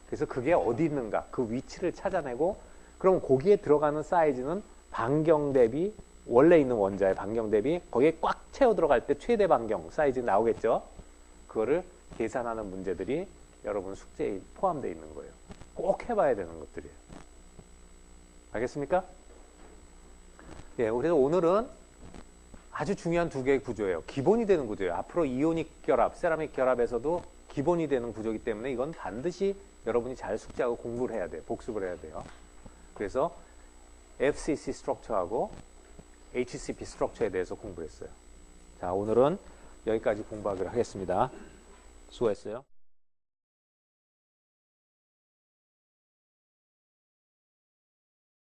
그래서 그게 어디 있는가 그 위치를 찾아내고 그럼 거기에 들어가는 사이즈는 반경 대비 원래 있는 원자의 반경 대비 거기에 꽉 채워 들어갈 때 최대 반경 사이즈 나오겠죠. 그거를 계산하는 문제들이 여러분 숙제에 포함되어 있는 거예요. 꼭 해봐야 되는 것들이에요. 알겠습니까? 예, 그래서 오늘은 아주 중요한 2개의 구조예요. 기본이 되는 구조예요. 앞으로 이오닉 결합, 세라믹 결합에서도 기본이 되는 구조이기 때문에 이건 반드시 여러분이 잘 숙지하고 공부를 해야 돼요. 복습을 해야 돼요. 그래서 FCC 스트럭처하고 HCP 스트럭처에 대해서 공부를 했어요. 자, 오늘은 여기까지 공부하기로 하겠습니다. 수고했어요.